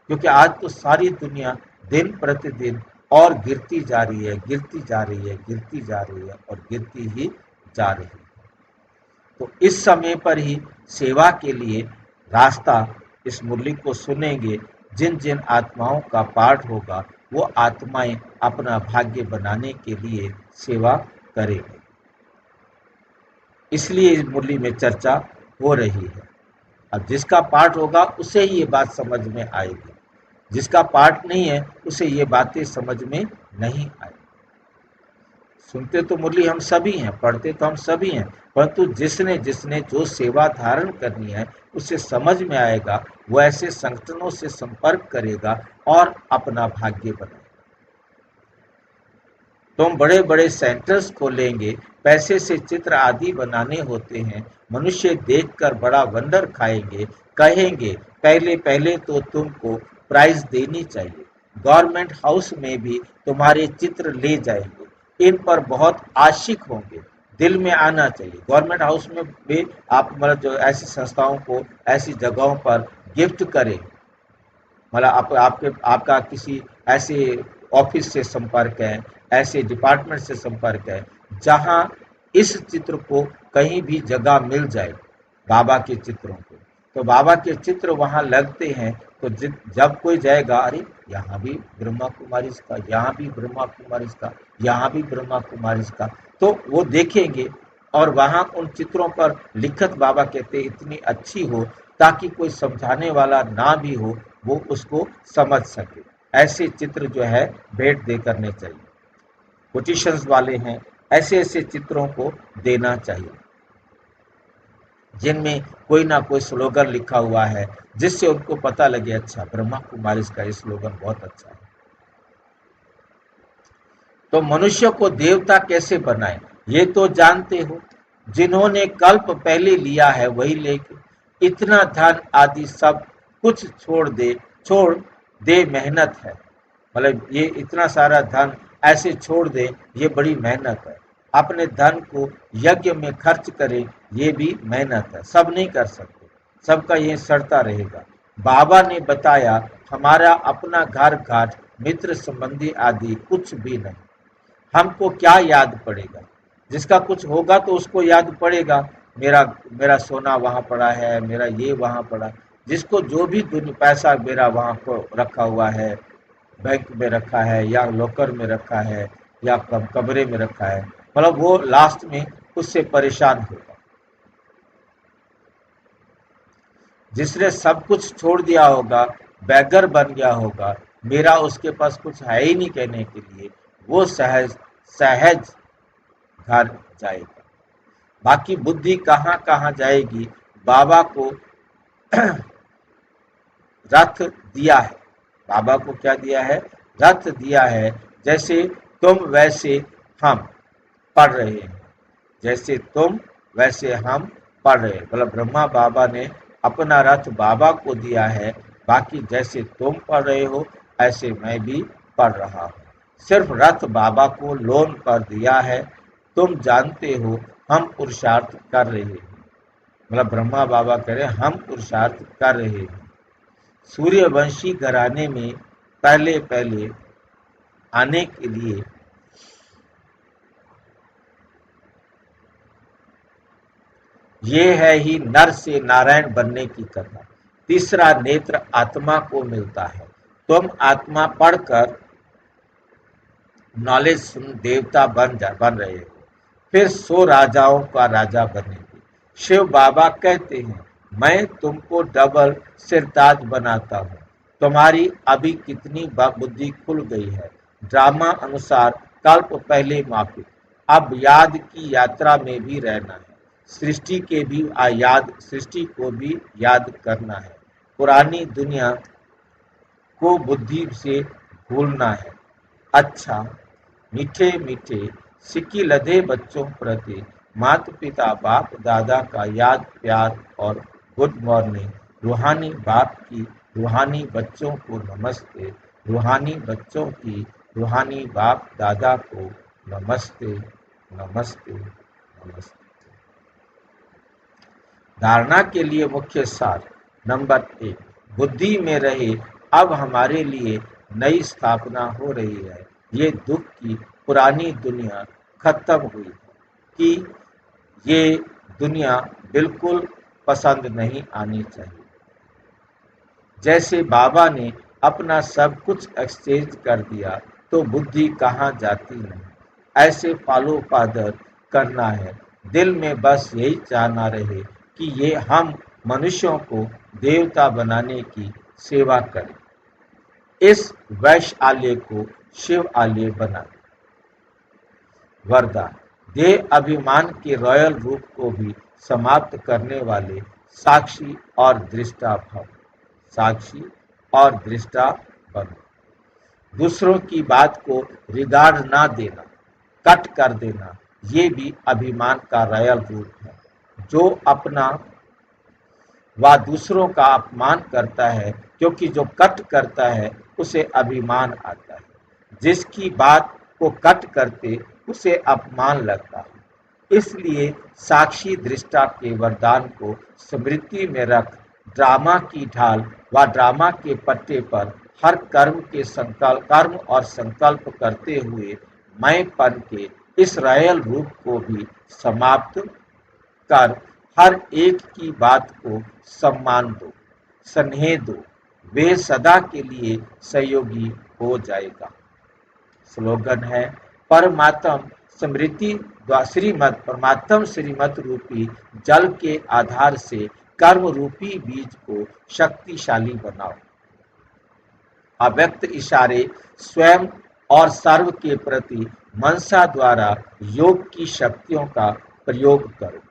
क्योंकि आज तो सारी दुनिया दिन प्रतिदिन और गिरती जा रही है, गिरती जा रही है, गिरती जा रही है और गिरती ही जा रही है। तो इस समय पर ही सेवा के लिए रास्ता, इस मुरली को सुनेंगे, जिन जिन आत्माओं का पाठ होगा वो आत्माएं अपना भाग्य बनाने के लिए सेवा करेंगे। इसलिए इस मुरली में चर्चा हो रही है। अब जिसका पाठ होगा उसे ही ये बात समझ में आएगी, जिसका पाठ नहीं है उसे ये बातें समझ में नहीं आएगी। सुनते तो मुरली हम सभी हैं, पढ़ते तो हम सभी हैं, परंतु जिसने जिसने जो सेवा धारण करनी है उसे समझ में आएगा, वो ऐसे संगठनों से संपर्क करेगा और अपना भाग्य बनाएगा। तो हम बड़े बड़े सेंटर्स खोलेंगे, पैसे से चित्र आदि बनाने होते हैं, मनुष्य देखकर बड़ा वंडर खाएंगे, कहेंगे पहले पहले तो तुमको प्राइज देनी चाहिए, गवर्नमेंट हाउस में भी तुम्हारे चित्र ले जाएंगे, इन पर बहुत आशिक होंगे, दिल में आना चाहिए। गवर्नमेंट हाउस में भी आप मतलब जो ऐसी संस्थाओं को ऐसी जगहों पर गिफ्ट करें, मतलब आपका किसी ऐसे ऑफिस से संपर्क है, ऐसे डिपार्टमेंट से संपर्क है, जहां इस चित्र को कहीं भी जगह मिल जाए, बाबा के चित्रों को, तो बाबा के चित्र वहां लगते हैं, तो जब कोई जाएगा, अरे यहाँ भी ब्रह्मा कुमारी का, यहाँ भी ब्रह्मा कुमारी का, यहाँ भी ब्रह्मा कुमारी का, तो वो देखेंगे और वहां उन चित्रों पर लिखत बाबा कहते इतनी अच्छी हो ताकि कोई समझाने वाला ना भी हो, वो उसको समझ सके। ऐसे चित्र जो है भेंट दे करने चाहिए। कोटेशंस वाले हैं, ऐसे ऐसे चित्रों को देना चाहिए जिनमें कोई ना कोई स्लोगन लिखा हुआ है, जिससे उनको पता लगे अच्छा ब्रह्मा कुमारी का ये स्लोगन बहुत अच्छा है। तो मनुष्य को देवता कैसे बनाए ये तो जानते हो, जिन्होंने कल्प पहले लिया है वही लेके इतना धन आदि सब कुछ छोड़ दे मेहनत है। मतलब ये इतना सारा धन ऐसे छोड़ दे, ये बड़ी मेहनत है। अपने धन को यज्ञ में खर्च करे, ये भी मेहनत है। सब नहीं कर सकते, सबका ये सड़ता रहेगा। बाबा ने बताया हमारा अपना घर घाट मित्र संबंधी आदि कुछ भी नहीं, हमको क्या याद पड़ेगा। जिसका कुछ होगा तो उसको याद पड़ेगा, मेरा सोना वहाँ पड़ा है, मेरा ये वहाँ पड़ा, जिसको जो भी पैसा मेरा वहाँ को रखा हुआ है, बैंक में रखा है या लॉकर में रखा है या कमरे में रखा है, मतलब वो लास्ट में उससे परेशान होगा। जिसने सब कुछ छोड़ दिया होगा, बैगर बन गया होगा, मेरा उसके पास कुछ है ही नहीं कहने के लिए, वो सहज घर जाएगा। बाकी बुद्धि कहाँ कहाँ जाएगी। बाबा को रथ दिया है, बाबा को क्या दिया है, रथ दिया है। जैसे तुम वैसे हम पढ़ रहे हैं, जैसे तुम वैसे हम पढ़ रहे, मतलब ब्रह्मा बाबा ने अपना रथ बाबा को दिया है, बाकी जैसे तुम पढ़ रहे हो ऐसे मैं भी पढ़ रहा हूँ। सिर्फ रथ बाबा को लोन पर दिया है, तुम जानते हो हम पुरुषार्थ कर रहे हैं, मतलब ब्रह्मा बाबा कह रहे हम पुरुषार्थ कर रहे हैं। सूर्यवंशी घराने में पहले पहले आने के लिए ये है ही नर से नारायण बनने की कथा। तीसरा नेत्र आत्मा को मिलता है, तुम आत्मा पढ़कर नॉलेज सुन देवता बन रहे हो, फिर 100 राजाओं का राजा बनेंगे। शिव बाबा कहते हैं मैं तुमको डबल सिरताज बनाता हूँ, तुम्हारी अभी कितनी बुद्धि खुल गई है। ड्रामा अनुसार कल्प पहले मापित, अब याद की यात्रा में भी रहना है, सृष्टि को भी याद करना है, पुरानी दुनिया को बुद्धि से भूलना है। अच्छा, मीठे मीठे सिक्की लदे बच्चों प्रति माता पिता बाप दादा का याद प्यार और गुड मॉर्निंग। रूहानी बाप की रूहानी बच्चों को नमस्ते, रूहानी बच्चों की रूहानी बाप दादा को नमस्ते नमस्ते नमस्ते। धारणा के लिए मुख्य सार। नंबर 1, बुद्धि में रहे अब हमारे लिए नई स्थापना हो रही है। ये दुख की पुरानी दुनिया खत्म हुई कि ये दुनिया बिल्कुल पसंद नहीं आनी चाहिए। जैसे बाबा ने अपना सब कुछ एक्सचेंज कर दिया तो बुद्धि कहाँ जाती नहीं, ऐसे फॉलो फादर करना है। दिल में बस यही चाहना रहे कि ये हम मनुष्यों को देवता बनाने की सेवा करें, इस वैश्य आलय को शिव आलय बनाए। वरदान, देह अभिमान के रॉयल रूप को भी समाप्त करने वाले साक्षी और दृष्टा भव, साक्षी और दृष्टा बनो। दूसरों की बात को रिगार्ड ना देना, कट कर देना, ये भी अभिमान का रॉयल रूप है। जो अपना व दूसरों का अपमान करता है, क्योंकि जो कट करता है उसे अभिमान आता है, जिसकी बात को कट करते उसे अपमान लगता है। इसलिए साक्षी दृष्टा के वरदान को स्मृति में रख ड्रामा की ढाल व ड्रामा के पट्टे पर हर कर्म और संकल्प करते हुए मैंपन के इस रॉयल रूप को भी समाप्त कर हर एक की बात को सम्मान दो, स्नेह दो, वे सदा के लिए सहयोगी हो जाएगा। स्लोगन है परमात्म स्मृति परमात्म श्रीमत रूपी जल के आधार से कर्म रूपी बीज को शक्तिशाली बनाओ। अव्यक्त इशारे स्वयं और सर्व के प्रति मनसा द्वारा योग की शक्तियों का प्रयोग करो।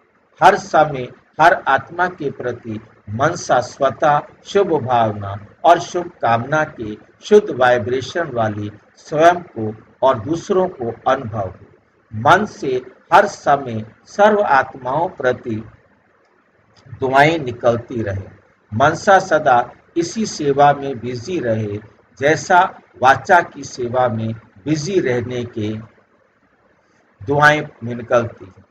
हर समय हर आत्मा के प्रति मनसा स्वतः शुभ भावना और शुभ कामना के शुद्ध वाइब्रेशन वाली स्वयं को और दूसरों को अनुभव हो। मन से हर समय सर्व आत्माओं प्रति दुआएं निकलती रहे। मनसा सदा इसी सेवा में बिजी रहे जैसा वाचा की सेवा में बिजी रहने के दुआएं निकलती है।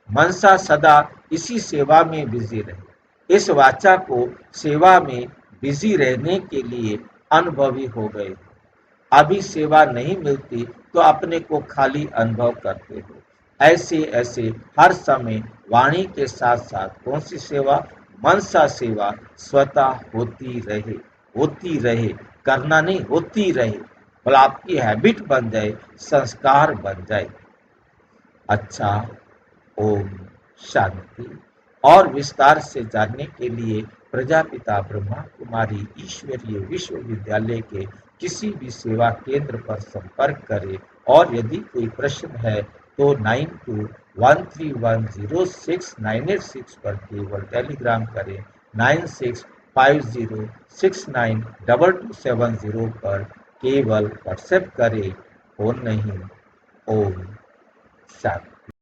मनसा सदा इसी सेवा में बिजी रहे। इस वाचा को सेवा में बिजी रहने के लिए अनुभवी हो गए। अभी सेवा नहीं मिलती तो अपने को खाली अनुभव करते हो। ऐसे ऐसे हर समय वाणी के साथ साथ कौन सी सेवा? मनसा सेवा स्वतः होती रहे, करना नहीं, होती रहे, और आपकी हैबिट बन जाए, संस्कार बन जाए। अच्छा, ओम शांति। और विस्तार से जानने के लिए प्रजापिता ब्रह्मा कुमारी ईश्वरीय विश्वविद्यालय के किसी भी सेवा केंद्र पर संपर्क करें। और यदि कोई प्रश्न है तो 9213106986 पर केवल टेलीग्राम करें। 9650692270 पर केवल व्हाट्सएप करें, फोन नहीं। ओम शांति।